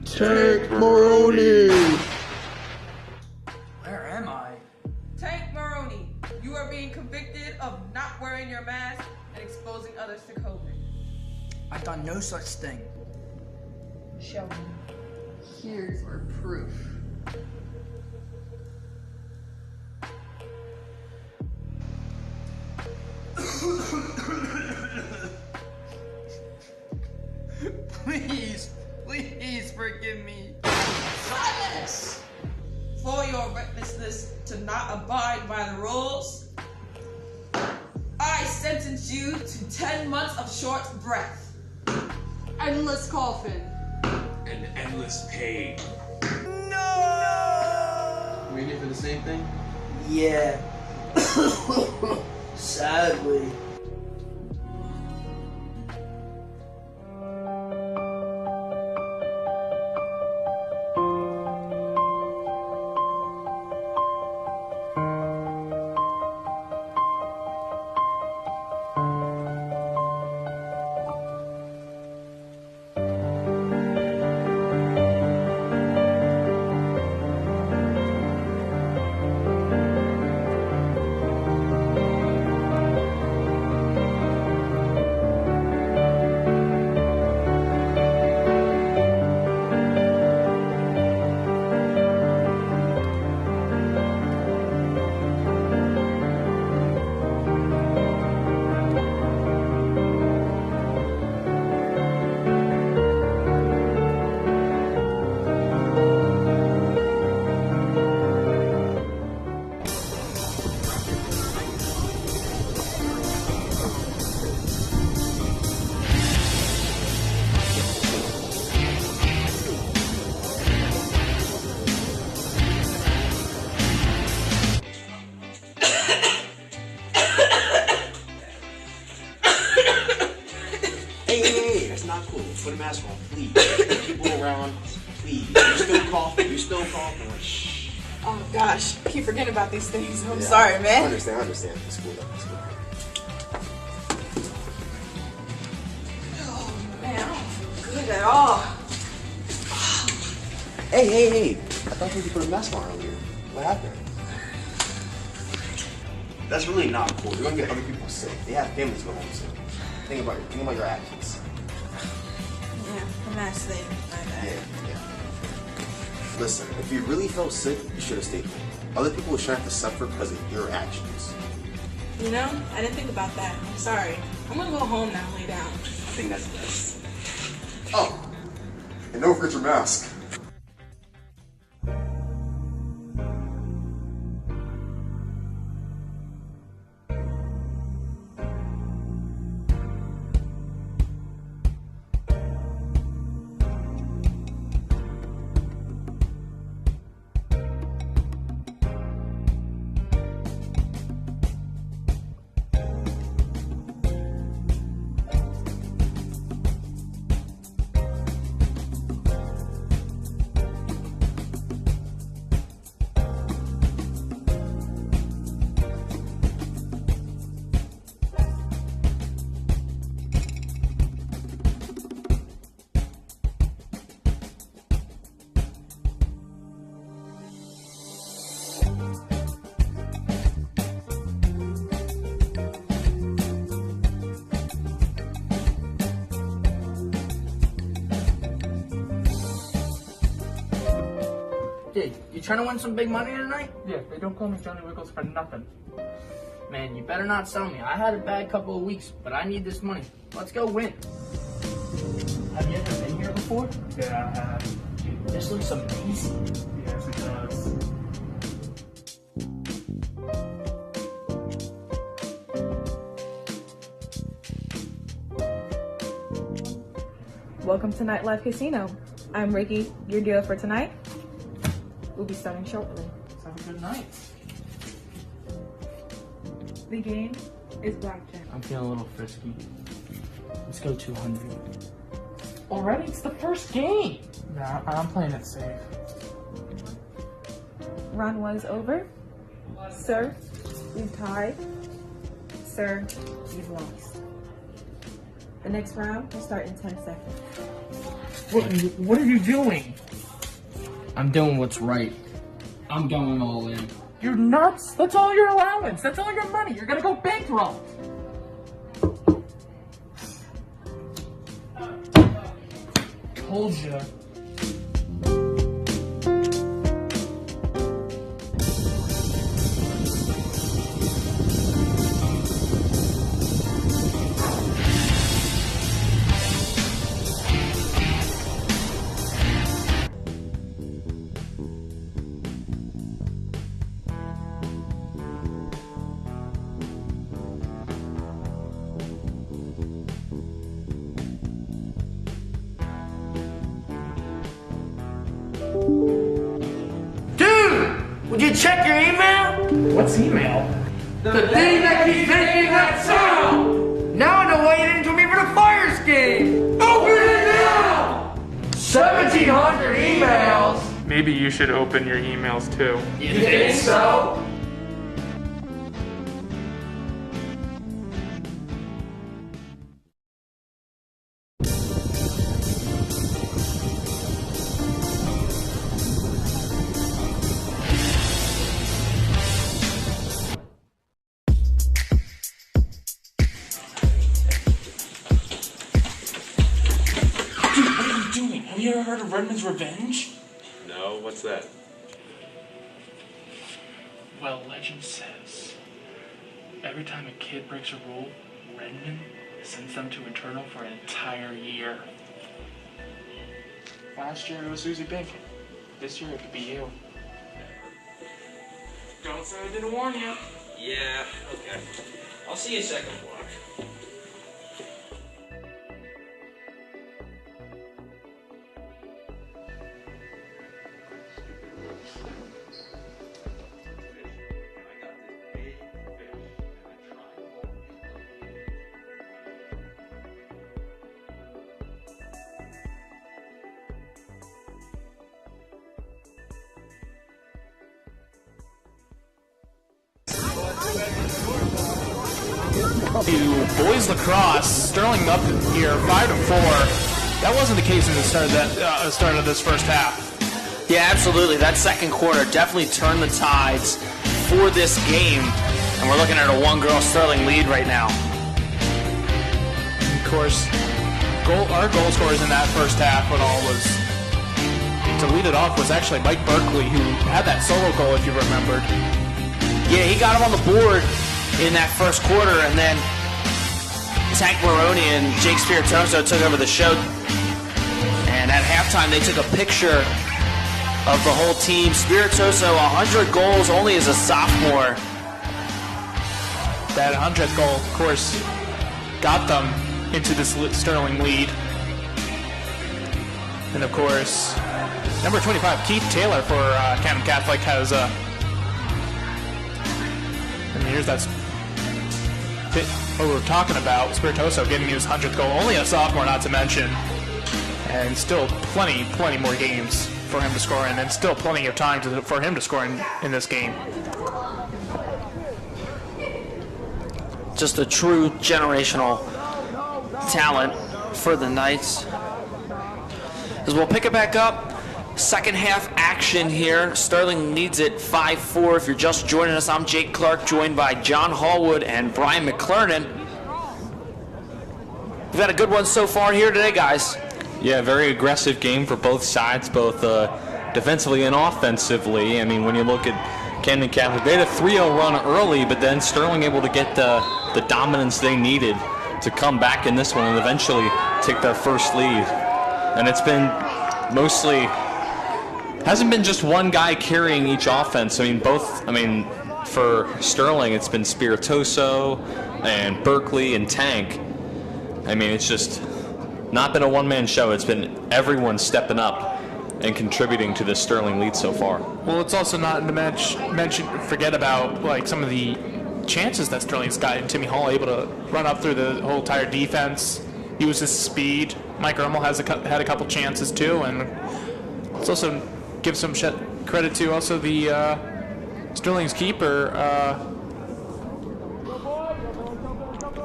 Tank Maroney! Where am I? Tank Maroney, you are being convicted of not wearing your mask and exposing others to COVID. I've done no such thing. Show me. Here's your proof. Please forgive me. Silence! For your recklessness to not abide by the rules, I sentence you to 10 months of short breath. Endless coffin. And endless pain. No! We in here for the same thing? Yeah. Sadly. put a mask on, please. There's people around, please. You still coughing? You still coughing? Shh. Oh gosh, I keep forgetting about these things. I'm Yeah, sorry, man. I understand. It's cool though. It's cool. Oh man, I don't feel good at all. Hey. I thought you put a mask on earlier. What happened? That's really not cool. You're gonna get other people sick. They have families to go home soon. Think about your actions. Yeah, the mask thing. My bad. Yeah. Listen, if you really felt sick, you should have stayed home. Other people should have to suffer because of your actions. You know, I didn't think about that. I'm sorry. I'm gonna go home now and lay down. I think that's best. Oh, and don't forget your mask. Dude, you trying to win some big money tonight? Yeah, they don't call me Johnny Wiggles for nothing. Man, you better not sell me. I had a bad couple of weeks, but I need this money. Let's go win. Have you ever been here before? Yeah, I have. Dude, this looks amazing. Yes, it does. Welcome to Nightlife Casino. I'm Ricky, your dealer for tonight. We'll be starting shortly. Let's have a good night. The game is blackjack. I'm feeling a little frisky. Let's go 200. Already? It's the first game! Nah, I'm playing it safe. Round 1 is over. Sir, you've tied. Sir, you've lost. The next round will start in 10 seconds. What are you doing? I'm doing what's right. I'm going all in. You're nuts! That's all your allowance! That's all your money! You're gonna go bankrupt! Told ya. Would you check your email? What's email? The thing that keeps making that sound! Now I know why you didn't join me for the Flyers game! Open it now! 1,700 emails! Maybe you should open your emails too. You think so? Have you ever heard of Redmond's Revenge? No, what's that? Well, legend says, every time a kid breaks a rule, Redmond sends them to Eternal for an entire year. Last year it was Susie Bink. This year it could be you. Don't say I didn't warn you. Yeah, okay. I'll see you second block. to boys lacrosse. Sterling up here, 5-4. That wasn't the case in the start of this first half. Yeah, absolutely. That second quarter definitely turned the tides for this game. And we're looking at a one-girl Sterling lead right now. Of course, our goal scorers in that first half, to lead it off was actually Mike Berkeley, who had that solo goal, if you remembered. Yeah, he got him on the board in that first quarter, and then Tank Maroney and Jake Spiritoso took over the show. And at halftime, they took a picture of the whole team. Spiritoso, 100 goals only as a sophomore. That 100th goal, of course, got them into this Sterling lead. And of course, number 25, Keith Taylor for Camden Catholic has and here's that what we're talking about. Spiritoso getting his 100th goal, only a sophomore, not to mention. And still plenty more games for him to score in, and still plenty of time for him to score in this game. Just a true generational talent for the Knights. As we'll pick it back up, second half action here. Sterling leads it 5-4. If you're just joining us, I'm Jake Clark, joined by John Hallwood and Brian McClernand. We've had a good one so far here today, guys. Yeah, very aggressive game for both sides, both defensively and offensively. I mean, when you look at Camden Catholic, they had a 3-0 run early, but then Sterling able to get the dominance they needed to come back in this one and eventually take their first lead. And it's been mostly, hasn't been just one guy carrying each offense. For Sterling, it's been Spiritoso and Berkeley and Tank. I mean, it's just not been a one-man show. It's been everyone stepping up and contributing to this Sterling lead so far. Well, it's also not to forget about like some of the chances that Sterling's gotten. Timmy Hall able to run up through the whole entire defense, use his speed. Mike Rummel has had a couple chances too, and let's also give some credit to also the Sterling's keeper,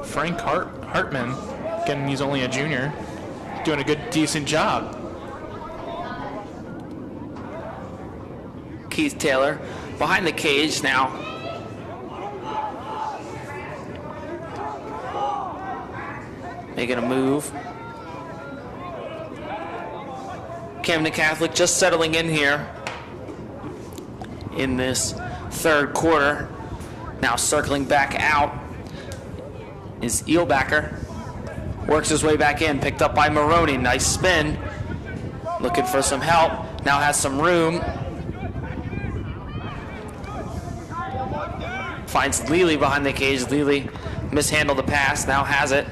Frank Hartman. Again, he's only a junior, doing a decent job. Keith Taylor behind the cage now. Making a move. Camden Catholic just settling in here in this third quarter. Now circling back out is Eelbacker. Works his way back in, picked up by Maroney. Nice spin. Looking for some help. Now has some room. Finds Lely behind the cage. Lely mishandled the pass, now has it.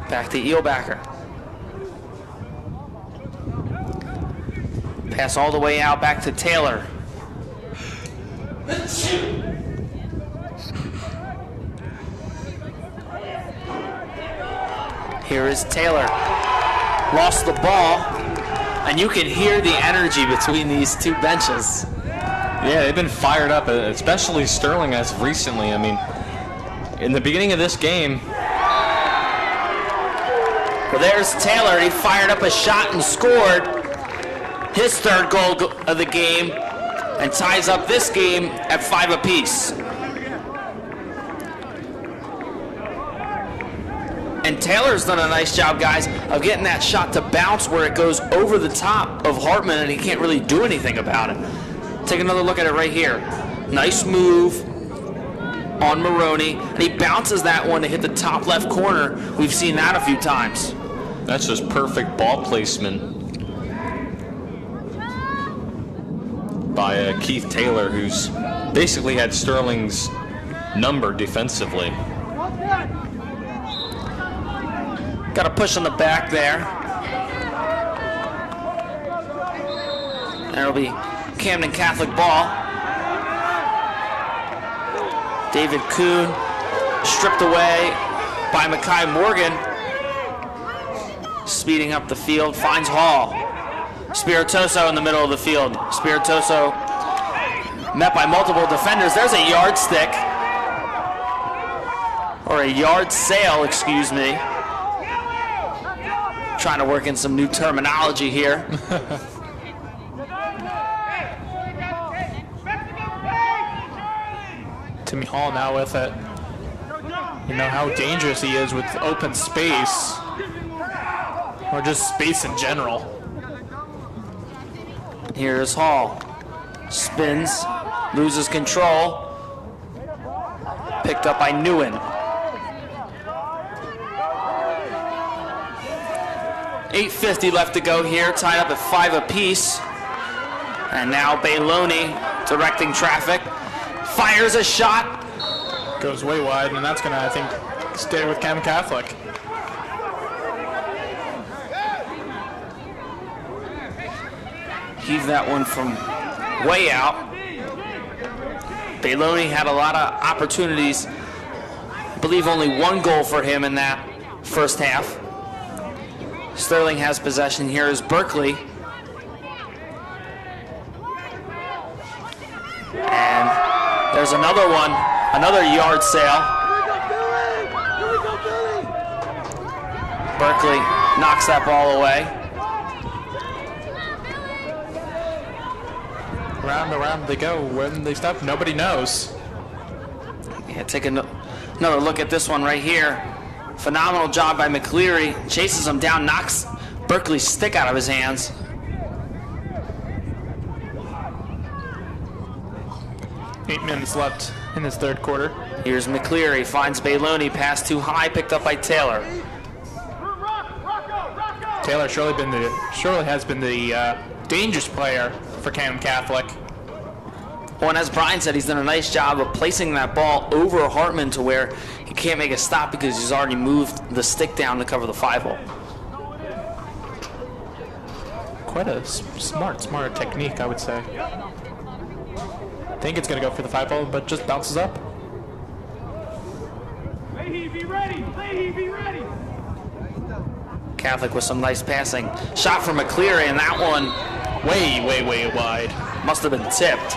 Back to Eelbacker. Pass all the way out, back to Taylor. Here is Taylor. Lost the ball, and you can hear the energy between these two benches. Yeah, they've been fired up, especially Sterling as of recently. I mean, in the beginning of this game. Well, there's Taylor. He fired up a shot and scored his third goal of the game and ties up this game at 5 apiece. And Taylor's done a nice job, guys, of getting that shot to bounce where it goes over the top of Hartman, and he can't really do anything about it. Take another look at it right here. Nice move on Maroney, and he bounces that one to hit the top left corner. We've seen that a few times. That's just perfect ball placement by Keith Taylor, who's basically had Sterling's number defensively. Got a push on the back there. That'll be Camden Catholic ball. David Kuhn stripped away by Makai Morgan. Speeding up the field, finds Hall. Spiritoso in the middle of the field. Spiritoso met by multiple defenders. There's a yardstick. or a yard sale, excuse me. Trying to work in some new terminology here. Timmy Hall now with it. You know how dangerous he is with open space, or just space in general. Here's Hall. Spins, loses control. Picked up by Newen. 8:50 left to go here, tied up at 5 apiece. And now Bailoni directing traffic. Fires a shot. Goes way wide, and that's going to, I think, stay with Camden Catholic. Heave that one from way out. Bailoni had a lot of opportunities. I believe only one goal for him in that first half. Sterling has possession. Here is Berkeley. And there's another one, another yard sale. Berkeley knocks that ball away. Round and round they go. When they stop, nobody knows. Yeah, take another look at this one right here. Phenomenal job by McCleary. Chases him down, knocks Berkeley's stick out of his hands. Eight minutes left in this third quarter. Here's McCleary, finds Bailoni, pass too high, picked up by Taylor. Taylor surely has been the dangerous player for Camden Catholic. Well, and as Brian said, he's done a nice job of placing that ball over Hartman to where he can't make a stop because he's already moved the stick down to cover the 5-hole. Quite a smart technique, I would say. I think it's going to go for the 5-hole, but just bounces up. Leahy, be ready! Leahy, be ready! Catholic with some nice passing. Shot from McCleary, and that one way wide. Must have been tipped.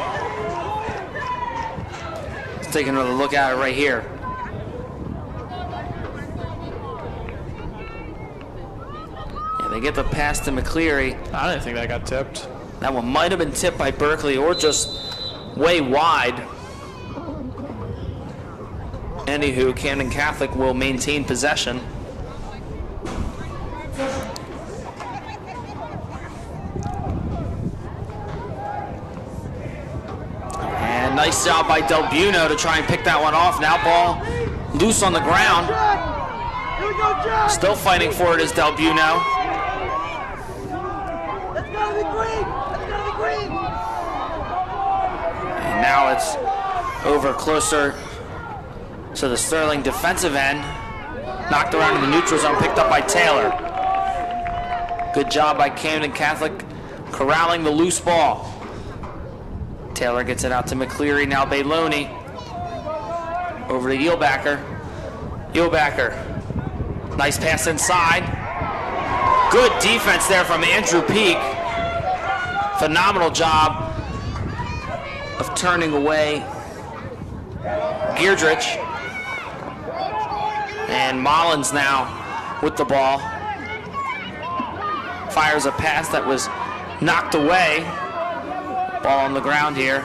Let's take another look at it right here. Yeah, they get the pass to McCleary. I didn't think that got tipped. That one might have been tipped by Berkeley or just way wide. Anywho, Camden Catholic will maintain possession. And nice job by Del Buono to try and pick that one off. Now ball loose on the ground. Still fighting for it is Del Buono. And now it's over closer to the Sterling defensive end. Knocked around in the neutral zone, picked up by Taylor. Good job by Camden Catholic corralling the loose ball. Taylor gets it out to McCleary, now Bailoni. Over to Eelbacker. Eelbacker. Nice pass inside. Good defense there from Andrew Peak. Phenomenal job of turning away Geardrich. And Mullins now with the ball. Fires a pass that was knocked away. Ball on the ground here.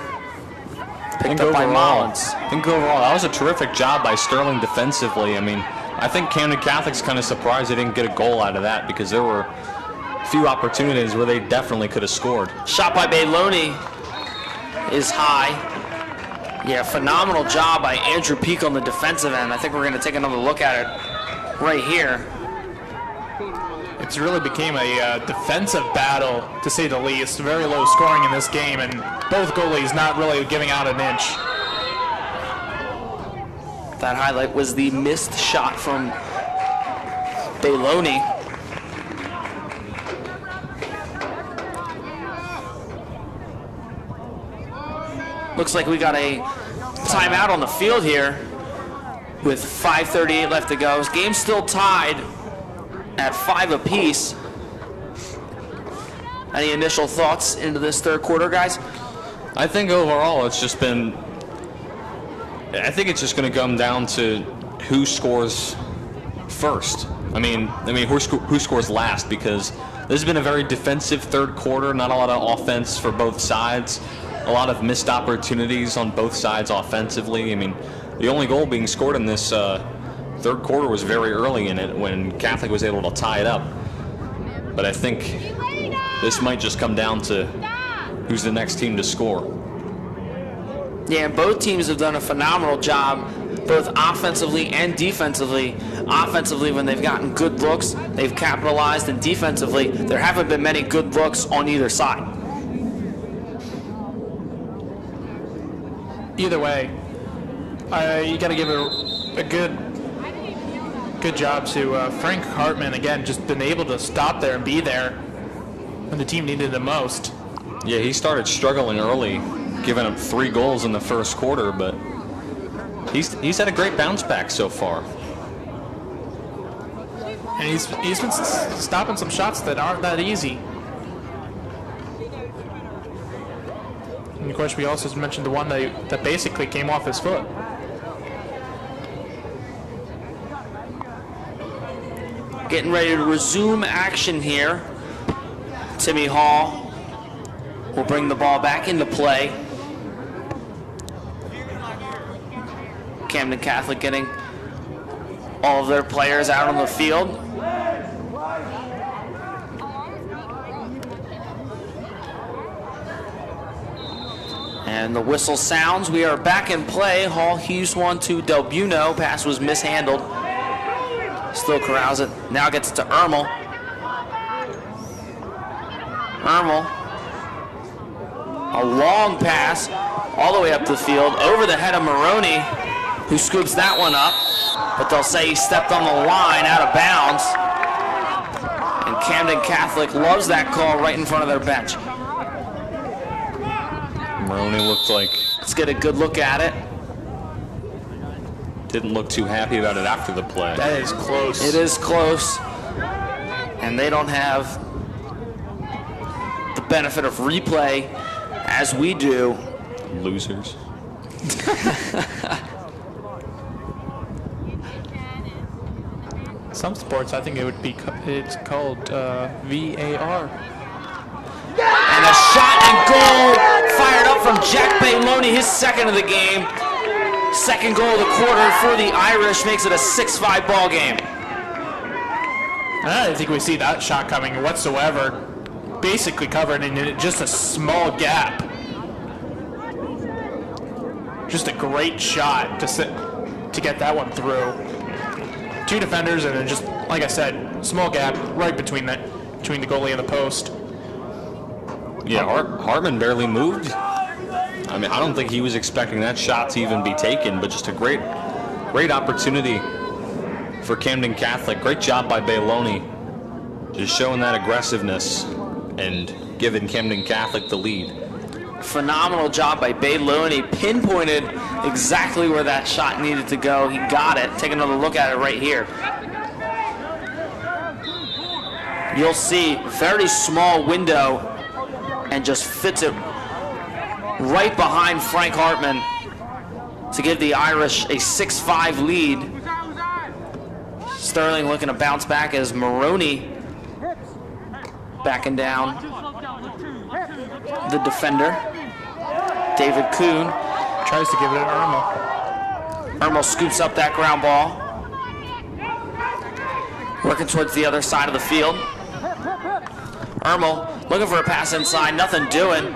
Picked up by Mullins. I think overall, that was a terrific job by Sterling defensively. I mean, I think Camden Catholic's kind of surprised they didn't get a goal out of that because there were a few opportunities where they definitely could have scored. Shot by Bailoni is high. Yeah, phenomenal job by Andrew Peak on the defensive end. I think we're going to take another look at it right here. It's really became a defensive battle, to say the least. Very low scoring in this game, and both goalies not really giving out an inch. That highlight was the missed shot from Bailoni. Looks like we got a timeout on the field here with 5:38 left to go. This game's still tied at 5 apiece. Any initial thoughts into this third quarter, guys? I think overall it's just been, I think it's just going to come down to who scores first. I mean, who scores last? Because this has been a very defensive third quarter. Not a lot of offense for both sides. A lot of missed opportunities on both sides offensively. I mean, the only goal being scored in this third quarter was very early in it when Catholic was able to tie it up. But I think this might just come down to who's the next team to score. Yeah, and both teams have done a phenomenal job, both offensively and defensively. Offensively, when they've gotten good looks, they've capitalized, and defensively, there haven't been many good looks on either side. Either way, you got to give a good job to Frank Hartman, again, just been able to stop there and be there when the team needed it most. Yeah, he started struggling early, giving up 3 goals in the first quarter, but he's had a great bounce back so far. And he's been stopping some shots that aren't that easy. And of course, we also mentioned the one that basically came off his foot. Getting ready to resume action here. Timmy Hall will bring the ball back into play. Camden Catholic getting all of their players out on the field. And the whistle sounds. We are back in play. Hall heaves one to Del Buno. Pass was mishandled. Still corrals it. Now gets it to Ermel. Ermel. A long pass all the way up the field. Over the head of Maroney, who scoops that one up. But they'll say he stepped on the line out of bounds. And Camden Catholic loves that call right in front of their bench. Maroney looked like... Let's get a good look at it. Didn't look too happy about it after the play. That is close. It is close. And they don't have the benefit of replay as we do. Losers. Some sports, I think it's called VAR. And a shot and goal fired up from Jack Bailoni, his second of the game. Second goal of the quarter for the Irish makes it a 6-5 ball game. I don't think we see that shot coming whatsoever. Basically covered in just a small gap. Just a great shot to get that one through. 2 defenders and then just, like I said, small gap right between the goalie and the post. Yeah, Hartman barely moved. I mean, I don't think he was expecting that shot to even be taken, but just a great opportunity for Camden Catholic. Great job by Bailoni, just showing that aggressiveness and giving Camden Catholic the lead. Phenomenal job by Bailoni. Pinpointed exactly where that shot needed to go. He got it. Take another look at it right here. You'll see very small window and just fits it right behind Frank Hartman to give the Irish a 6-5 lead. Sterling looking to bounce back as Maroney backing down the defender. David Kuhn tries to give it to Ermel. Ermel scoops up that ground ball. Working towards the other side of the field. Ermel looking for a pass inside, nothing doing.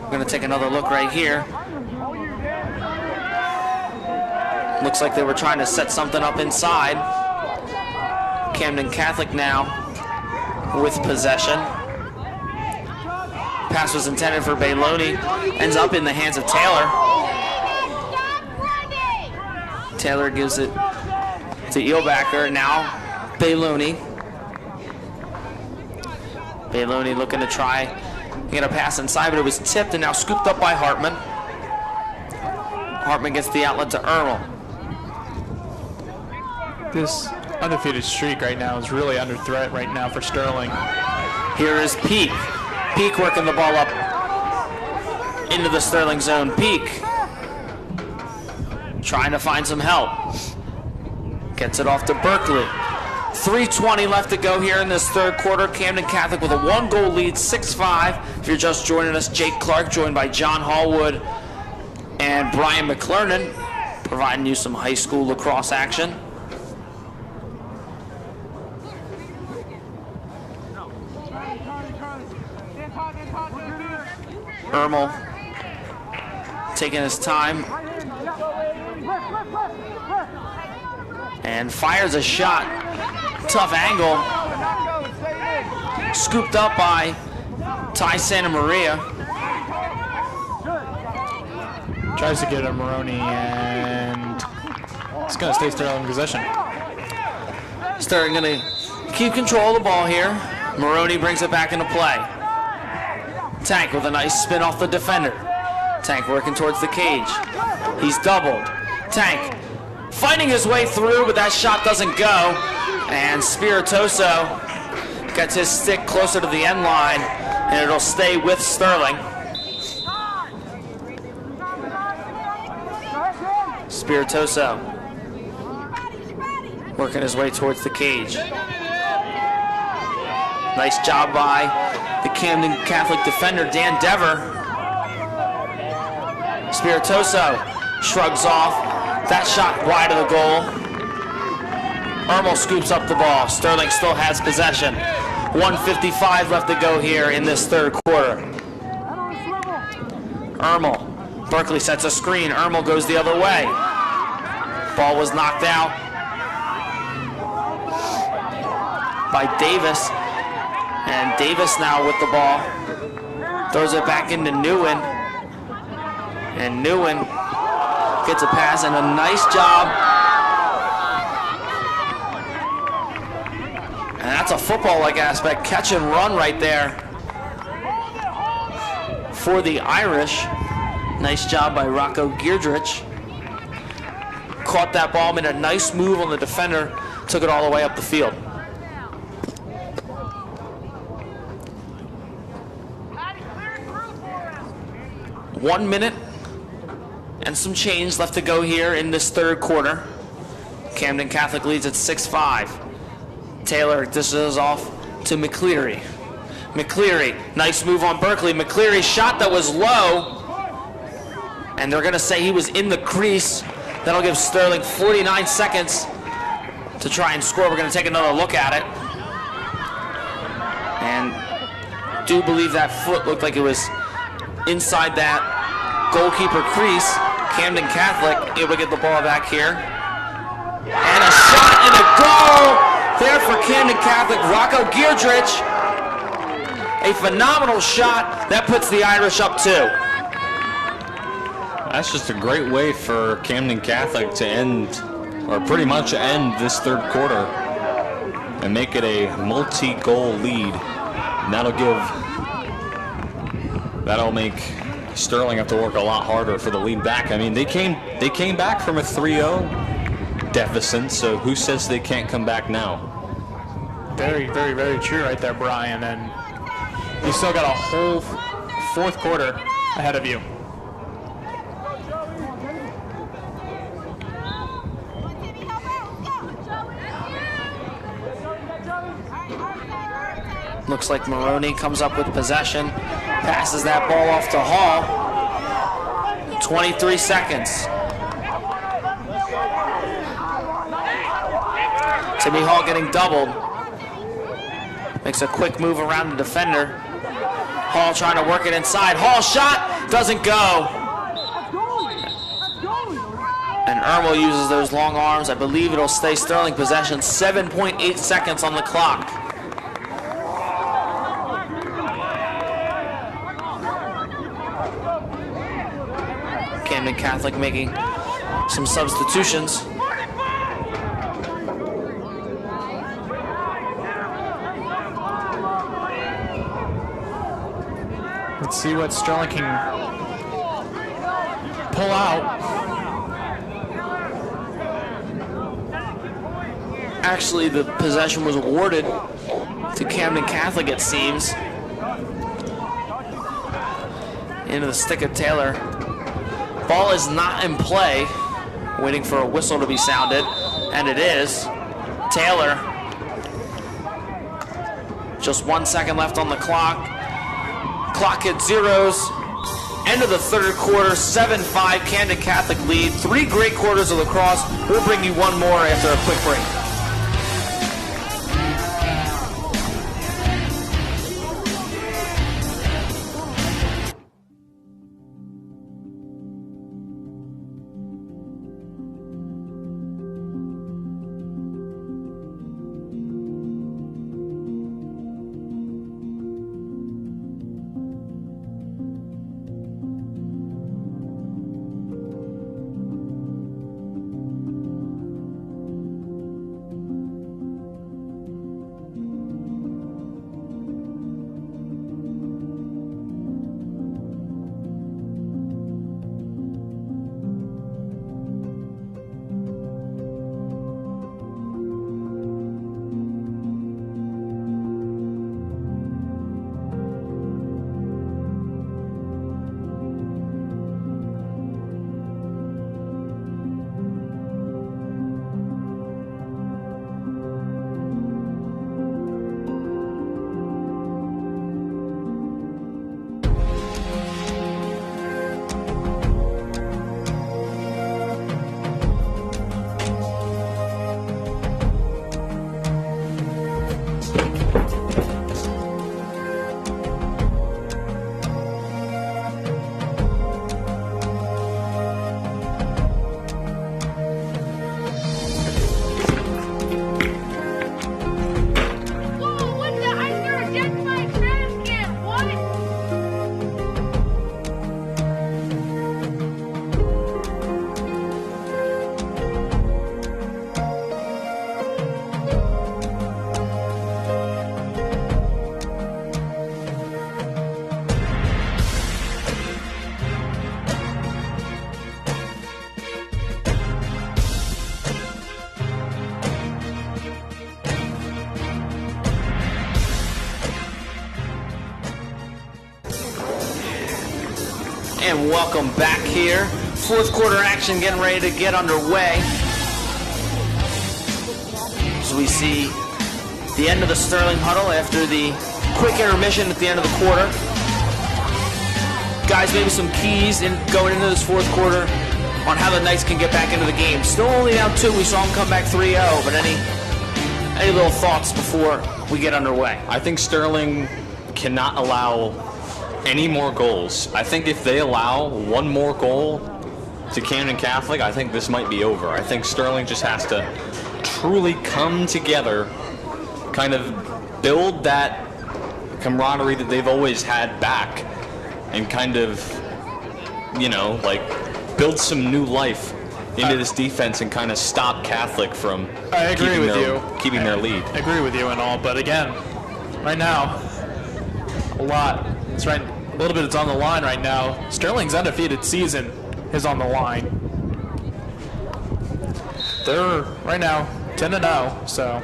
We're going to take another look right here. Looks like they were trying to set something up inside. Camden Catholic now with possession. Pass was intended for Bailoni. Ends up in the hands of Taylor. Taylor gives it to Eelbacker. Now Bailoni. Bailoni looking to try get a pass inside, but it was tipped and now scooped up by Hartman. Hartman gets the outlet to Ermel. This undefeated streak right now is really under threat right now for Sterling. Here is Peak. Peak working the ball up into the Sterling zone. Peak trying to find some help. Gets it off to Berkeley. 3:20 left to go here in this third quarter. Camden Catholic with a 1-goal lead, 6-5. If you're just joining us, Jake Clark joined by John Hallwood and Brian McClernand, providing you some high school lacrosse action. Ermel taking his time and fires a shot. Tough angle. Scooped up by Ty Santa Maria. Tries to get a Maroney, and it's going to stay Sterling in possession. Sterling going to keep control of the ball here. Maroney brings it back into play. Tank with a nice spin off the defender. Tank working towards the cage. He's doubled. Tank fighting his way through, but that shot doesn't go. And Spiritoso gets his stick closer to the end line, and it'll stay with Sterling. Spiritoso working his way towards the cage. Nice job by the Camden Catholic defender, Dan Dever. Spiritoso shrugs off. That shot wide of the goal. Ermel scoops up the ball. Sterling still has possession. 1:55 left to go here in this third quarter. Ermel. Berkeley sets a screen. Ermel goes the other way. Ball was knocked out by Davis. And Davis now with the ball. Throws it back into Nguyen. And Nguyen gets a pass and a nice job. And that's a football-like aspect. Catch and run right there for the Irish. Nice job by Rocco Gierdrich. Caught that ball, made a nice move on the defender, took it all the way up the field. One minute and some change left to go here in this third quarter. Camden Catholic leads at 6-5. Taylor dishes off to McCleary. McCleary, nice move on Berkeley. McCleary's shot that was low, and they're going to say he was in the crease. That'll give Sterling 49 seconds to try and score. We're going to take another look at it. And do believe that foot looked like it was inside that goalkeeper crease. Camden Catholic able to get the ball back here. And a shot and a goal there for Camden Catholic. Rocco Gierdrich. A phenomenal shot. That puts the Irish up 2. That's just a great way for Camden Catholic to end, or pretty much end this third quarter and make it a multi-goal lead. And that'll make Sterling have to work a lot harder for the lead back. I mean, they came back from a 3-0 deficit, so who says they can't come back now? Very, very, very true right there, Brian. And you still got a whole fourth quarter ahead of you. Looks like Maroney comes up with possession, passes that ball off to Hall. 23 seconds. Timmy Hall getting doubled. Makes a quick move around the defender. Hall trying to work it inside. Hall shot, doesn't go. And Ermel uses those long arms. I believe it'll stay Sterling possession. 7.8 seconds on the clock. Camden Catholic making some substitutions. Let's see what Sterling can pull out. Actually, the possession was awarded to Camden Catholic, it seems. into the stick of Taylor. Ball is not in play. Waiting for a whistle to be sounded, and it is. Taylor. Just 1 second left on the clock. Clock hit zeros. End of the third quarter, 7-5 Camden Catholic lead. 3 great quarters of lacrosse. We'll bring you one more after a quick break. And welcome back here. Fourth quarter action getting ready to get underway. As we see the end of the Sterling huddle after the quick intermission at the end of the quarter. Guys, maybe some keys in going into this fourth quarter on how the Knights can get back into the game. Still only down 2. We saw them come back 3-0, but any little thoughts before we get underway? I think Sterling cannot allow any more goals. I think if they allow one more goal to Camden Catholic, I think this might be over. I think Sterling just has to truly come together, kind of build that camaraderie that they've always had back, and kind of, you know, like build some new life into this defense and kind of stop Catholic from keeping their lead. I agree with you and all, but again, right now, a little bit is on the line right now. Sterling's undefeated season is on the line. They're right now 10-0, so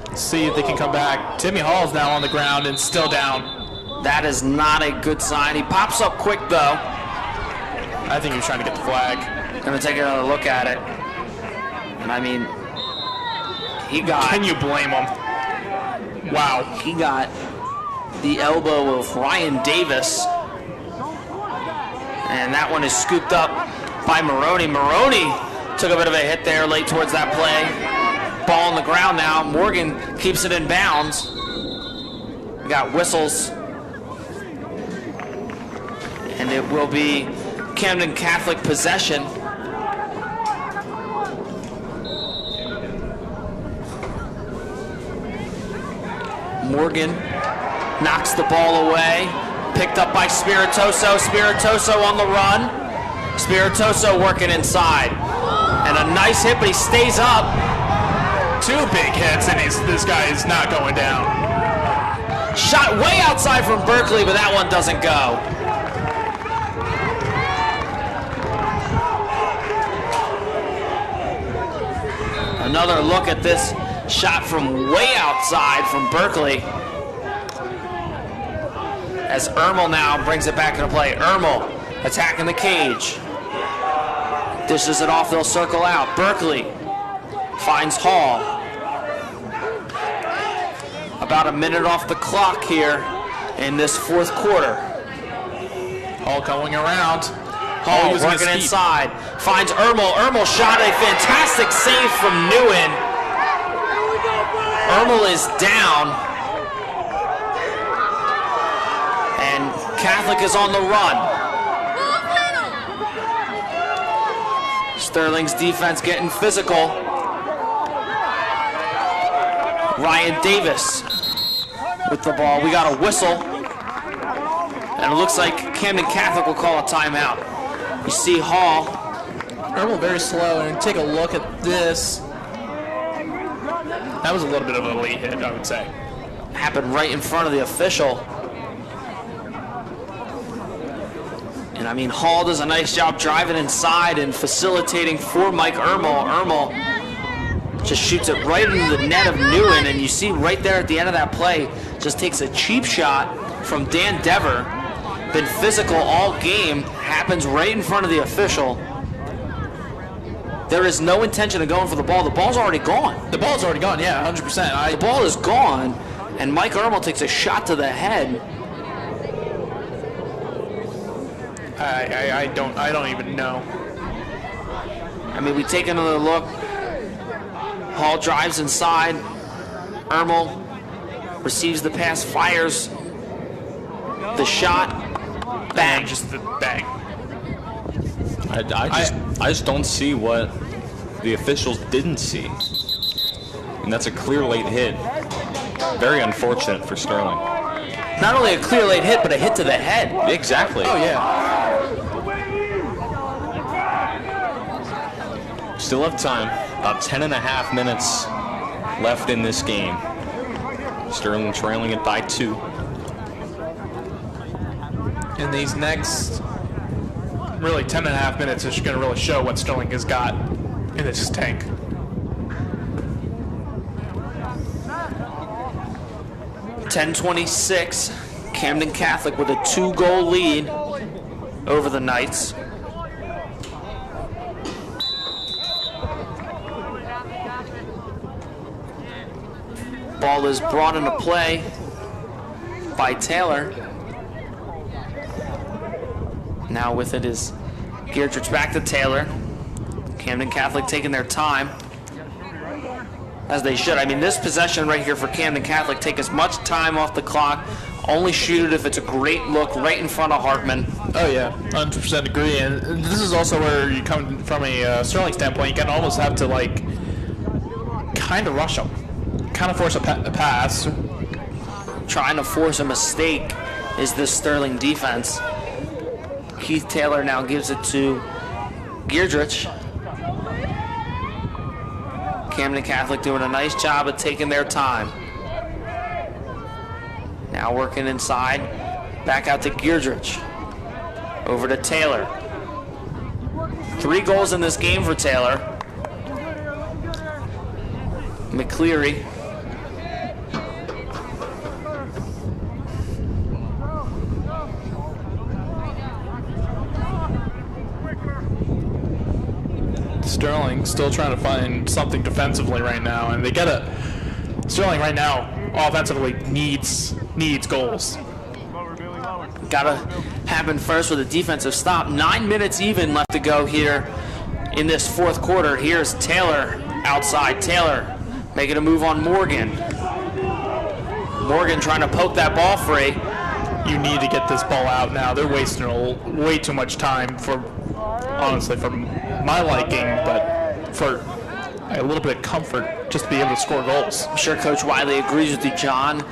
let's see if they can come back. Timmy Hall's now on the ground and still down. That is not a good sign. He pops up quick though. I think he was trying to get the flag. Gonna take another look at it. And I mean, he got... Can you blame him? Wow. He got the elbow of Ryan Davis. And that one is scooped up by Maroney. Maroney took a bit of a hit there late towards that play. Ball on the ground now. Morgan keeps it in bounds. We got whistles. And it will be Camden Catholic possession. Morgan knocks the ball away. Picked up by Spiritoso. Spiritoso on the run. Spiritoso working inside. And a nice hit, but he stays up. 2 big hits, and this guy is not going down. Shot way outside from Berkeley, but that one doesn't go. Another look at this shot from way outside from Berkeley. as Ermel now brings it back into play. Ermel attacking the cage. Dishes it off, they'll circle out. Berkeley finds Hall. About a minute off the clock here in this fourth quarter. Hall going around. Hall working inside. Finds Ermel. Ermel shot a fantastic save from Newen. Ermel is down. And Catholic is on the run. Sterling's defense getting physical. Ryan Davis with the ball. We got a whistle. And it looks like Camden Catholic will call a timeout. You see Hall. Ermel very slow, and take a look at this. That was a little bit of a late hit, I would say. Happened right in front of the official. And I mean, Hall does a nice job driving inside and facilitating for Mike Ermel. Ermel just shoots it right into the net of Newen, and you see right there at the end of that play, just takes a cheap shot from Dan Dever. Been physical all game, happens right in front of the official. There is no intention of going for the ball. The ball's already gone. The ball's already gone, yeah, 100%. The ball is gone, and Mike Ermel takes a shot to the head. I don't even know. I mean, we take another look. Hall drives inside. Ermel receives the pass, fires the shot. Bang. Just the bang. I just don't see what the officials didn't see. And that's a clear late hit. Very unfortunate for Sterling. Not only a clear late hit, but a hit to the head. Exactly. Oh, yeah. Still have time. About 10.5 minutes left in this game. Sterling trailing it by 2. In these next, really 10.5 minutes is going to really show what Sterling has got in this tank. .10:26, Camden Catholic with a 2-goal lead over the Knights. Ball is brought into play by Taylor. Now with it is Geardrich back to Taylor. Camden Catholic taking their time, as they should. I mean, this possession right here for Camden Catholic, take as much time off the clock, only shoot it if it's a great look right in front of Hartman. Oh yeah, 100% agree. And this is also where you come from a Sterling standpoint, you can almost have to like kind of rush them, kind of force a pass. Trying to force a mistake is this Sterling defense. Keith Taylor now gives it to Geardrich. Camden Catholic doing a nice job of taking their time. Now working inside. Back out to Geardrich. Over to Taylor. 3 goals in this game for Taylor. McCleary. Sterling still trying to find something defensively right now, and they get it. Sterling right now offensively needs goals. Gotta happen first with a defensive stop. 9 minutes even left to go here in this fourth quarter. Here's Taylor outside. Taylor making a move on Morgan. Morgan trying to poke that ball free. You need to get this ball out now. They're wasting way too much time for, honestly, for my liking, but for a little bit of comfort just to be able to score goals. I'm sure Coach Wiley agrees with you, John.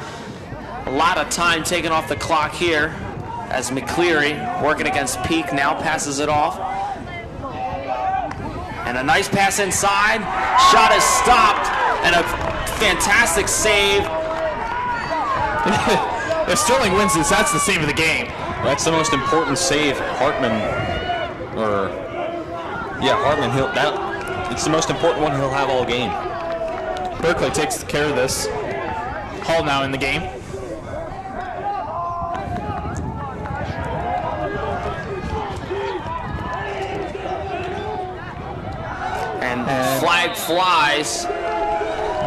A lot of time taken off the clock here as McCleary, working against Peak, now passes it off. And a nice pass inside. Shot is stopped, and a fantastic save. If Sterling wins this, that's the save of the game. That's the most important save. Hartman, it's the most important one he'll have all game. Berkeley takes care of this. Hall now in the game. Flag flies.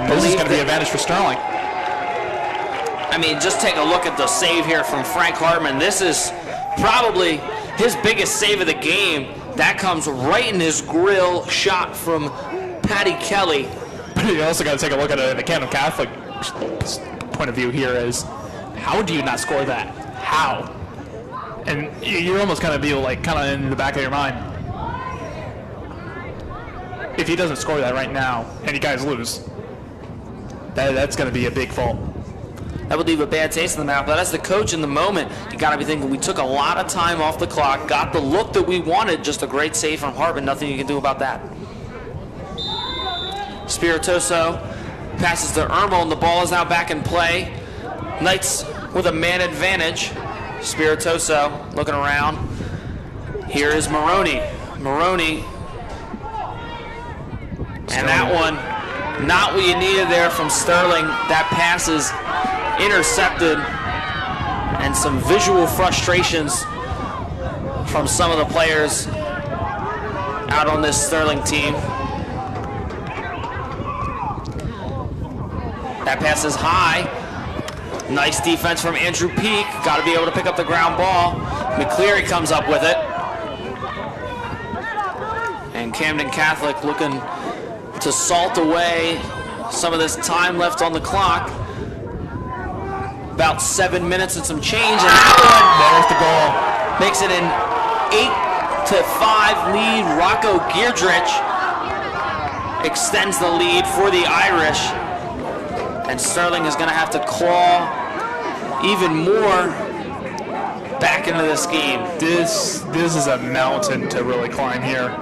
This is going to be an advantage for Sterling. I mean, just take a look at the save here from Frank Hartman. This is probably his biggest save of the game. That comes right in his grill, shot from Patty Kelly. But you also got to take a look at it in the Camden Catholic point of view here is, how do you not score that? How? And you're almost kind of be like kind of in the back of your mind. If he doesn't score that right now and you guys lose, that's going to be a big fault. That would leave a bad taste in the mouth. But as the coach in the moment, you got to be thinking, we took a lot of time off the clock, got the look that we wanted, just a great save from Hartman. Nothing you can do about that. Spiritoso passes to Ermo, and the ball is now back in play. Knights with a man advantage. Spiritoso looking around. Here is Maroney. And that one, not what you needed there from Sterling. That pass is intercepted, and some visual frustrations from some of the players out on this Sterling team. That pass is high. Nice defense from Andrew Peak. Got to be able to pick up the ground ball. McCleary comes up with it. And Camden Catholic looking to salt away some of this time left on the clock. About 7 minutes and some change, and that one, there's the goal. Makes it an 8-5 lead. Rocco Gierdrich extends the lead for the Irish, and Sterling is going to have to claw even more back into this game. This is a mountain to really climb here.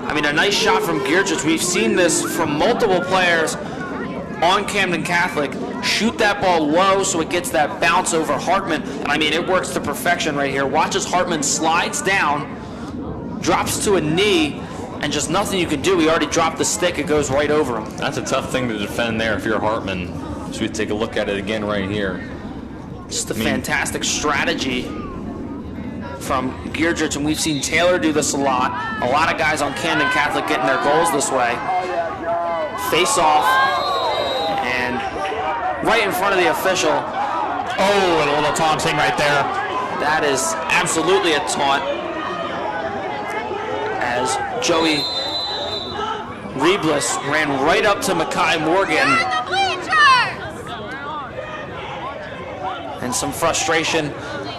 I mean, a nice shot from Gierdrich. We've seen this from multiple players on Camden Catholic. Shoot that ball low so it gets that bounce over Hartman. And I mean, it works to perfection right here. Watch as Hartman slides down, drops to a knee, and just nothing you can do. He already dropped the stick. It goes right over him. That's a tough thing to defend there if you're Hartman. So we take a look at it again right here. Just a fantastic strategy from Gierdrich, and we've seen Taylor do this a lot. A lot of guys on Camden Catholic getting their goals this way. Face off, and right in front of the official. Oh, and a little taunting right there. That is absolutely a taunt, as Joey Reblis ran right up to Makai Morgan. And some frustration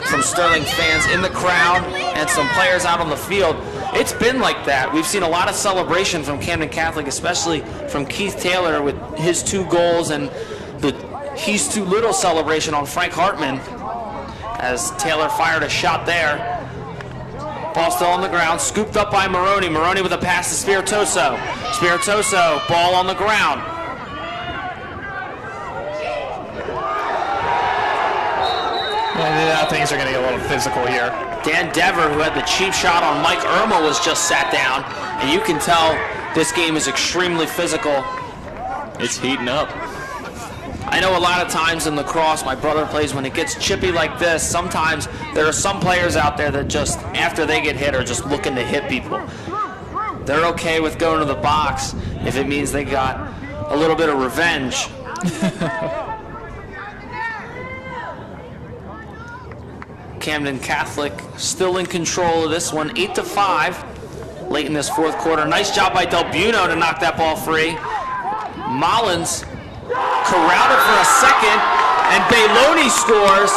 from Sterling fans in the crowd and some players out on the field. It's been like that. We've seen a lot of celebration from Camden Catholic, especially from Keith Taylor with his 2 goals and the he's too little celebration on Frank Hartman as Taylor fired a shot there. Ball still on the ground, scooped up by Maroney. Maroney with a pass to Spiritoso. Spiritoso, ball on the ground. Yeah, things are going to get a little physical here. Dan Dever, who had the cheap shot on Mike Irma, was just sat down, and you can tell this game is extremely physical. It's heating up. I know a lot of times in lacrosse, my brother plays, when it gets chippy like this, sometimes there are some players out there that just, after they get hit, are just looking to hit people. They're okay with going to the box if it means they got a little bit of revenge. Camden Catholic still in control of this one, 8-5 late in this 4th quarter. Nice job by Del Buono to knock that ball free. Mullins corralled it for a second, and Bailoni scores.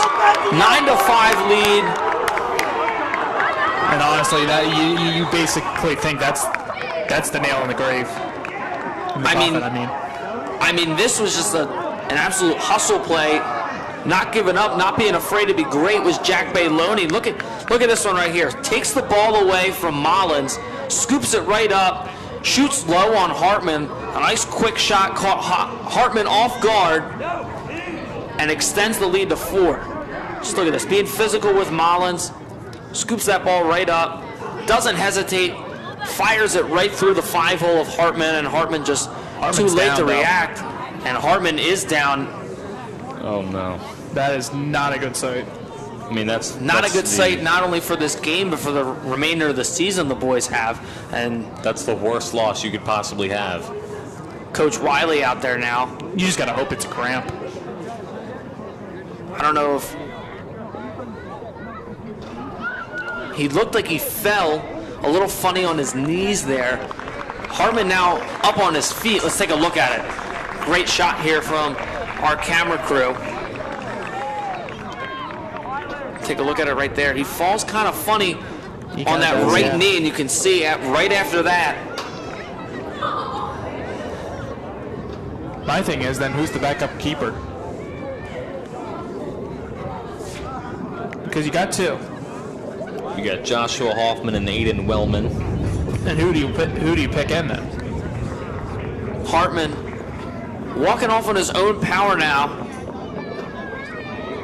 9-5 lead. And honestly, that you basically think that's the nail in the grave. I mean, this was just an absolute hustle play. Not giving up, not being afraid to be great was Jack Bailoni. Look at this one right here. Takes the ball away from Mullins, scoops it right up, shoots low on Hartman. A nice quick shot caught Hartman off guard and extends the lead to 4. Just look at this, being physical with Mullins, scoops that ball right up, doesn't hesitate, fires it right through the 5-hole of Hartman, and Hartman just too late to react. And Hartman is down. Oh no. That is not a good sight. I mean, that's not a good sight, not only for this game, but for the remainder of the season the boys have. And that's the worst loss you could possibly have. Coach Wiley out there now. You just got to hope it's a cramp. I don't know if... He looked like he fell a little funny on his knees there. Hartman now up on his feet. Let's take a look at it. Great shot here from our camera crew. Take a look at it right there. He falls kind of funny on that right knee, and you can see right after that. My thing is then who's the backup keeper? Because you got two. You got Joshua Hoffman and Aiden Wellman. And who do you pick in then? Hartman walking off on his own power now.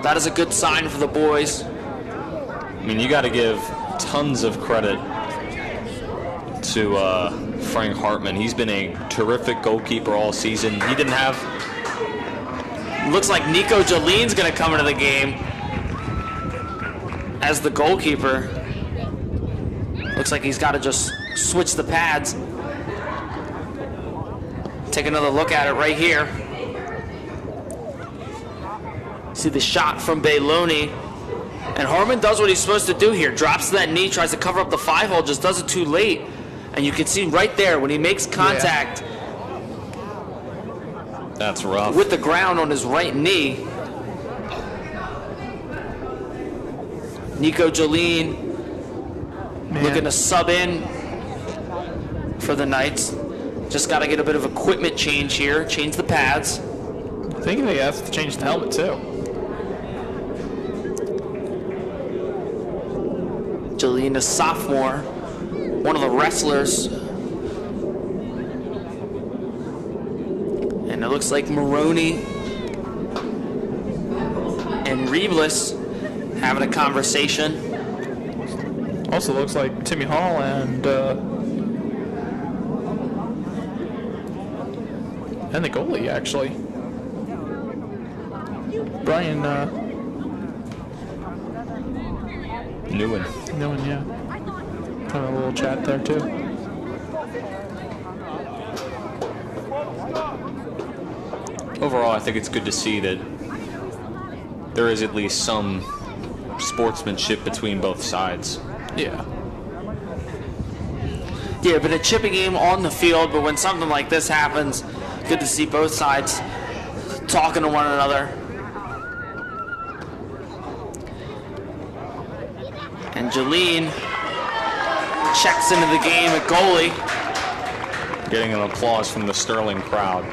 That is a good sign for the boys. I mean, you got to give tons of credit to Frank Hartman. He's been a terrific goalkeeper all season. He didn't have... Looks like Nico Jalene's going to come into the game as the goalkeeper. Looks like he's got to just switch the pads. Take another look at it right here. See the shot from Bailoni. And Hartman does what he's supposed to do here. Drops to that knee, tries to cover up the 5-hole, just does it too late. And you can see right there when he makes contact That's rough. with the ground on his right knee. Nico Jolene looking to sub in for the Knights. Just got to get a bit of equipment change here. Change the pads. I think they have to change the helmet too. Jolene, a sophomore, one of the wrestlers. And it looks like Maroney and Reblis having a conversation. Also looks like Timmy Hall and the goalie actually. Brian Newen, yeah. Having a little chat there too. Overall, I think it's good to see that there is at least some sportsmanship between both sides. Yeah. Yeah, but a chipping game on the field, but when something like this happens, good to see both sides talking to one another. And Jolene checks into the game at goalie. Getting an applause from the Sterling crowd.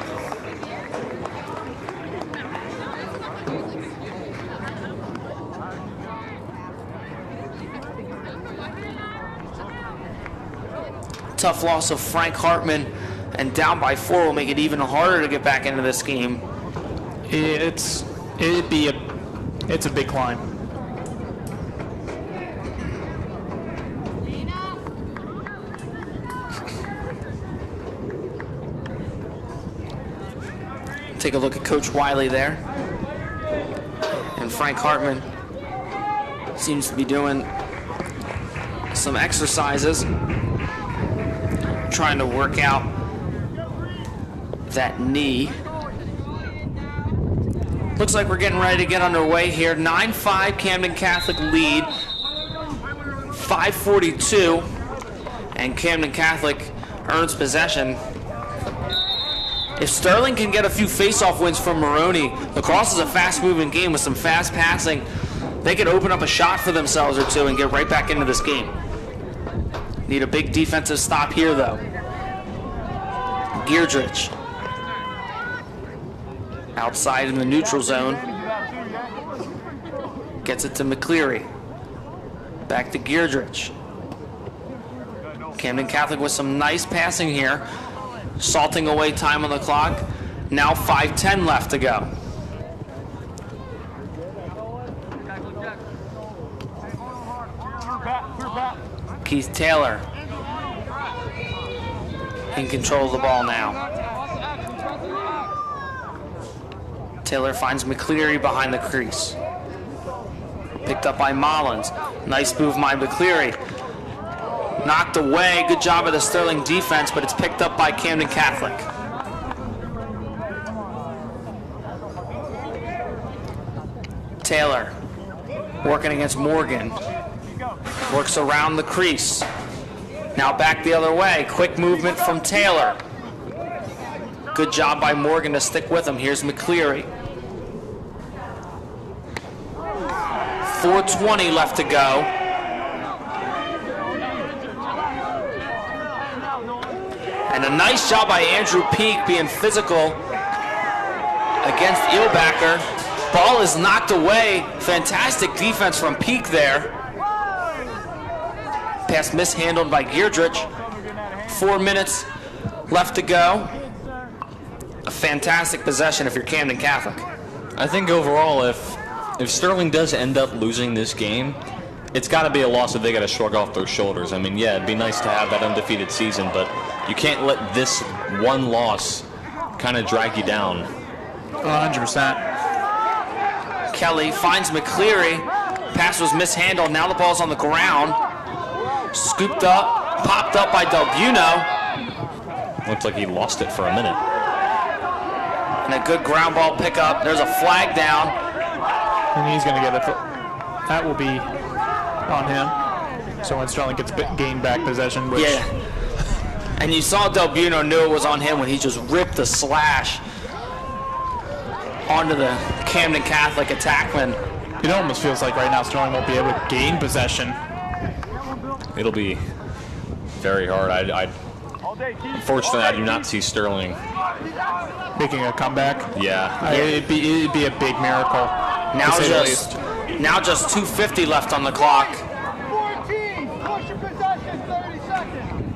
Tough loss of Frank Hartman, and down by 4 will make it even harder to get back into this game. It's a big climb. Take a look at Coach Wiley there. And Frank Hartman seems to be doing some exercises, trying to work out that knee. Looks like we're getting ready to get underway here. 9-5 Camden Catholic lead. 5:42, and Camden Catholic earns possession. If Sterling can get a few face-off wins from Maroney, Lacrosse is a fast-moving game with some fast passing. They could open up a shot for themselves or two and get right back into this game. Need a big defensive stop here, though. Geardrich. Outside in the neutral zone. Gets it to McCleary. Back to Geardrich. Camden Catholic with some nice passing here. Salting away time on the clock. Now 5:10 left to go. Keith Taylor in control of the ball now. Taylor finds McCleary behind the crease. Picked up by Mullins. Nice move by McCleary. Knocked away. Good job of the Sterling defense, but it's picked up by Camden Catholic. Taylor working against Morgan. Works around the crease. Now back the other way. Quick movement from Taylor. Good job by Morgan to stick with him. Here's McCleary. 4:20 left to go. And a nice job by Andrew Peak being physical against Eelbacker. Ball is knocked away. Fantastic defense from Peak there. Pass mishandled by Geardrich. 4 minutes left to go. A fantastic possession if you're Camden Catholic. I think overall, if Sterling does end up losing this game, it's got to be a loss that they got to shrug off their shoulders. I mean, yeah, it'd be nice to have that undefeated season, but you can't let this one loss kind of drag you down. 100%. Kelly finds McCleary. Pass was mishandled. Now the ball's on the ground. Scooped up, popped up by Del Buono. Looks like he lost it for a minute. And a good ground ball pickup. There's a flag down. And he's going to get it. That will be on him. So when Sterling gets gained back possession, which... Yeah. And you saw Del Buono knew it was on him when he just ripped the slash onto the Camden Catholic attackman. It almost feels like right now Sterling won't be able to gain possession. It'll be very hard. Unfortunately, I do not see Sterling making a comeback. Yeah. It'd be a big miracle. Now just 2:50 left on the clock. 14, push your possession, 30 seconds.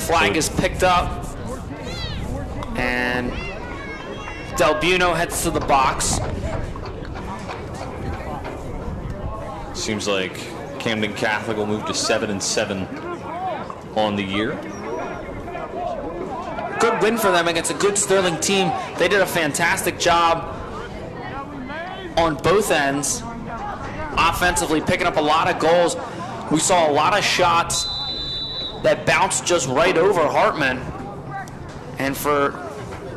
Flag is picked up. And Del Buono heads to the box. Seems like Camden Catholic will move to 7-7 on the year. Good win for them against a good Sterling team. They did a fantastic job on both ends. Offensively, picking up a lot of goals. We saw a lot of shots that bounced just right over Hartman. And for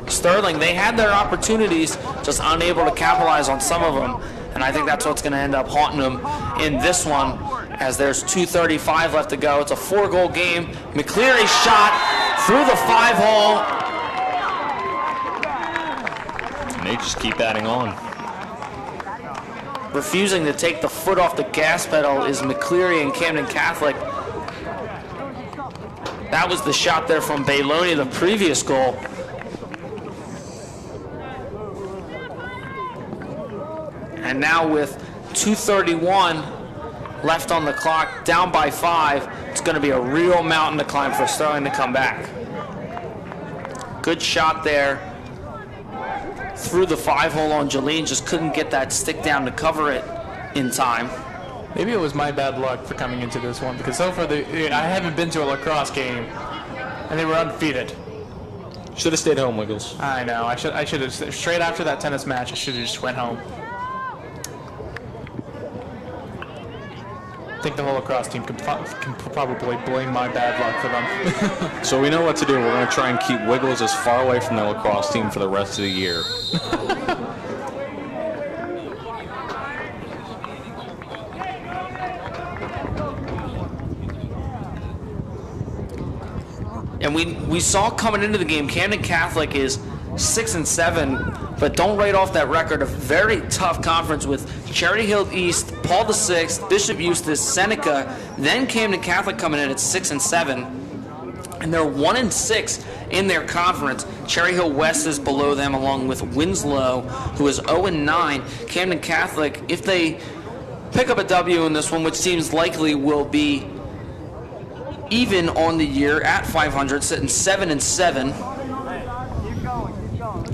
Sterling, they had their opportunities, just unable to capitalize on some of them. And I think that's what's going to end up haunting them in this one, as there's 2:35 left to go. It's a 4-goal game. McCleary shot through the 5-hole. And they just keep adding on. Refusing to take the foot off the gas pedal is McCleary and Camden Catholic. That was the shot there from Bayloni, the previous goal. And now with 2:31 left on the clock, down by 5, it's going to be a real mountain to climb for Sterling to come back. Good shot there through the 5-hole on Jolene, just couldn't get that stick down to cover it in time. Maybe it was my bad luck for coming into this one, because so far I haven't been to a lacrosse game, and they were undefeated. Should have stayed home, Wiggles. I know. I should have, straight after that tennis match, I should have just went home. I think the whole lacrosse team can probably blame my bad luck for them. So we know what to do. We're going to try and keep Wiggles as far away from the lacrosse team for the rest of the year. And we saw coming into the game, Camden Catholic is 6-7, but don't write off that record. A very tough conference with Cherry Hill East, Paul VI, Bishop Eustace, Seneca, then Camden Catholic coming in at 6-7, and they're 1-6 in their conference. Cherry Hill West is below them, along with Winslow, who is 0-9. Camden Catholic, if they pick up a W in this one, which seems likely, will be even on the year at 500, sitting 7-7.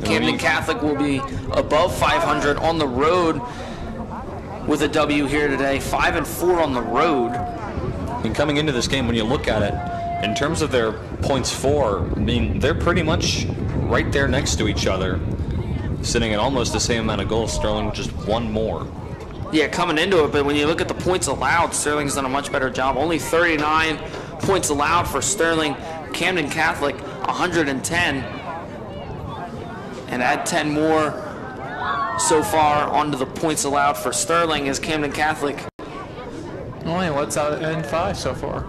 Camden Catholic will be above 500 on the road with a W here today, 5-4 on the road. And coming into this game, when you look at it, in terms of their points for, I mean, they're pretty much right there next to each other. sitting at almost the same amount of goals. Sterling just one more. Yeah, coming into it, but when you look at the points allowed, Sterling's done a much better job. Only 39 points allowed for Sterling. Camden Catholic, 110. And add 10 more so far onto the points allowed for Sterling as Camden Catholic. Only what's out in 5 so far.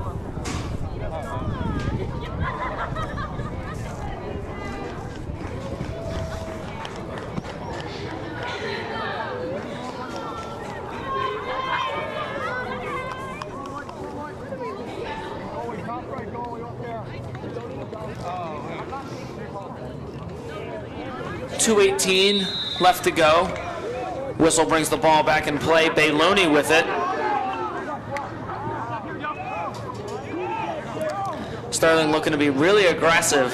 .218 left to go. Whistle brings the ball back in play. Bayloni with it. Sterling looking to be really aggressive.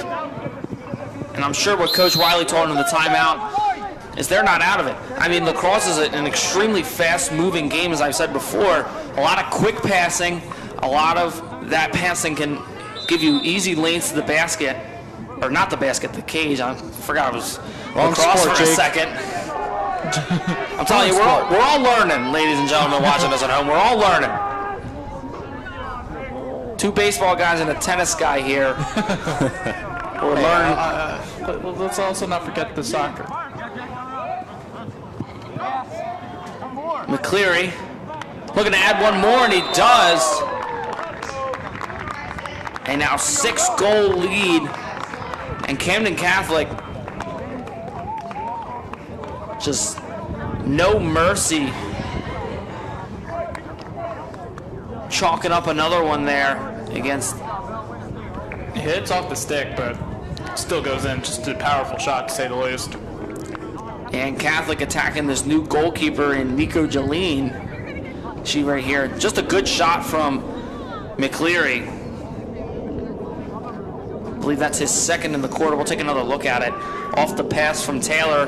And I'm sure what Coach Wiley told him in the timeout is they're not out of it. I mean, lacrosse is an extremely fast-moving game, as I've said before. A lot of quick passing. A lot of that passing can give you easy lanes to the basket. Or not the basket, the cage. I forgot it was lacrosse for a second. I'm telling you, we're all learning, ladies and gentlemen watching us at home. We're all learning. 2 baseball guys and a tennis guy here. We're learning. Let's also not forget the soccer. McCleary looking to add one more, and he does. A now 6-goal lead. And Camden Catholic, just no mercy. Chalking up another one there against. It hits off the stick, but still goes in. Just a powerful shot, to say the least. And Catholic attacking this new goalkeeper in Nico Jeline. She right here. Just a good shot from McCleary. I believe that's his second in the quarter. We'll take another look at it. Off the pass from Taylor.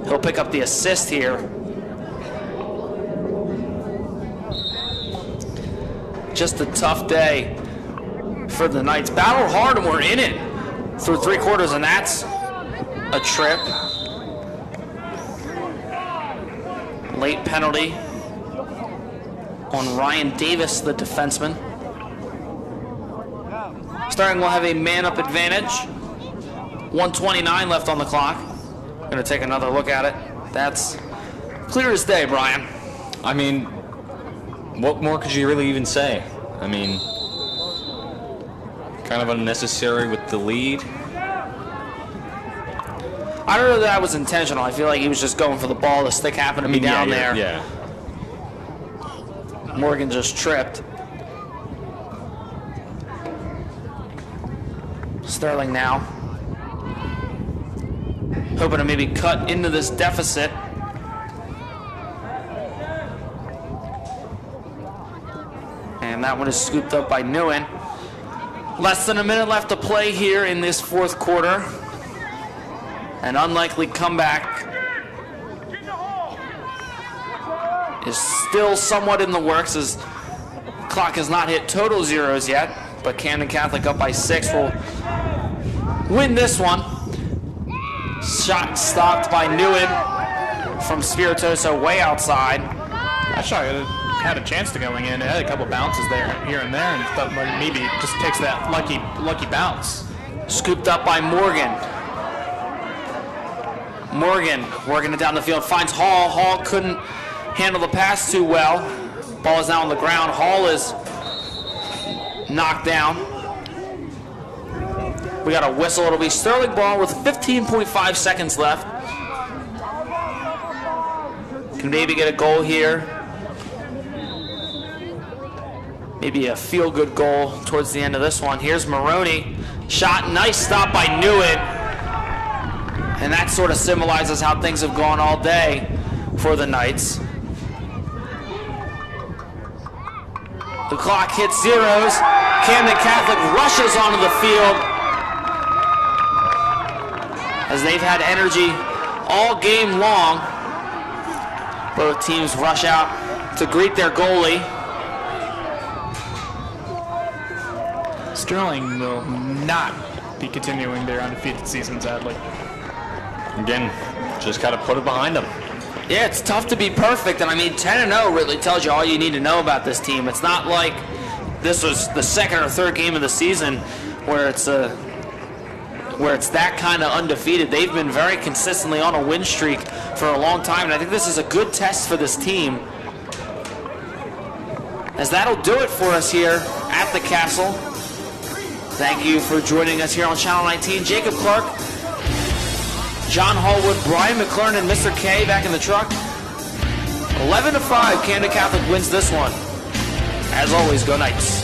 He'll pick up the assist here. Just a tough day for the Knights. Battled hard and we're in it through 3 quarters, and that's a trip. Late penalty on Ryan Davis, the defenseman. Sterling will have a man-up advantage. 1:29 left on the clock. Gonna take another look at it. That's clear as day, Brian. I mean, what more could you really even say? I mean, kind of unnecessary with the lead. I don't know that that was intentional. I feel like he was just going for the ball. The stick happened to be down there. Yeah. Morgan just tripped. Sterling now hoping to maybe cut into this deficit. And that one is scooped up by Nguyen. Less than a minute left to play here in this 4th quarter. An unlikely comeback is still somewhat in the works as clock has not hit total zeros yet, but Camden Catholic up by 6 will win this one. Shot stopped by Nguyen from Spiritoso way outside. That shot had a chance to going in. It had a couple bounces there, here and there, and thought maybe it just takes that lucky bounce. Scooped up by Morgan. Morgan working it down the field, finds Hall. Hall couldn't handle the pass too well. Ball is now on the ground. Hall is knocked down. We got a whistle. It'll be Sterling ball with 15.5 seconds left. Can maybe get a goal here. Maybe a feel-good goal towards the end of this one. Here's Maroney. Shot, nice stop by Nguyen. And that sort of symbolizes how things have gone all day for the Knights. The clock hits zeros. Camden Catholic rushes onto the field as they've had energy all game long. Both teams rush out to greet their goalie. Sterling will not be continuing their undefeated season, sadly. again, just got to put it behind them. Yeah, it's tough to be perfect, and I mean 10-0 really tells you all you need to know about this team. It's not like this was the second or third game of the season where it's that kind of undefeated. They've been very consistently on a win streak for a long time, and I think this is a good test for this team. As that'll do it for us here at the Castle. Thank you for joining us here on Channel 19. Jacob Clark, John Hallwood, Brian McLaren, and Mr. K back in the truck. 11-5, Camden Catholic wins this one. As always, go Knights.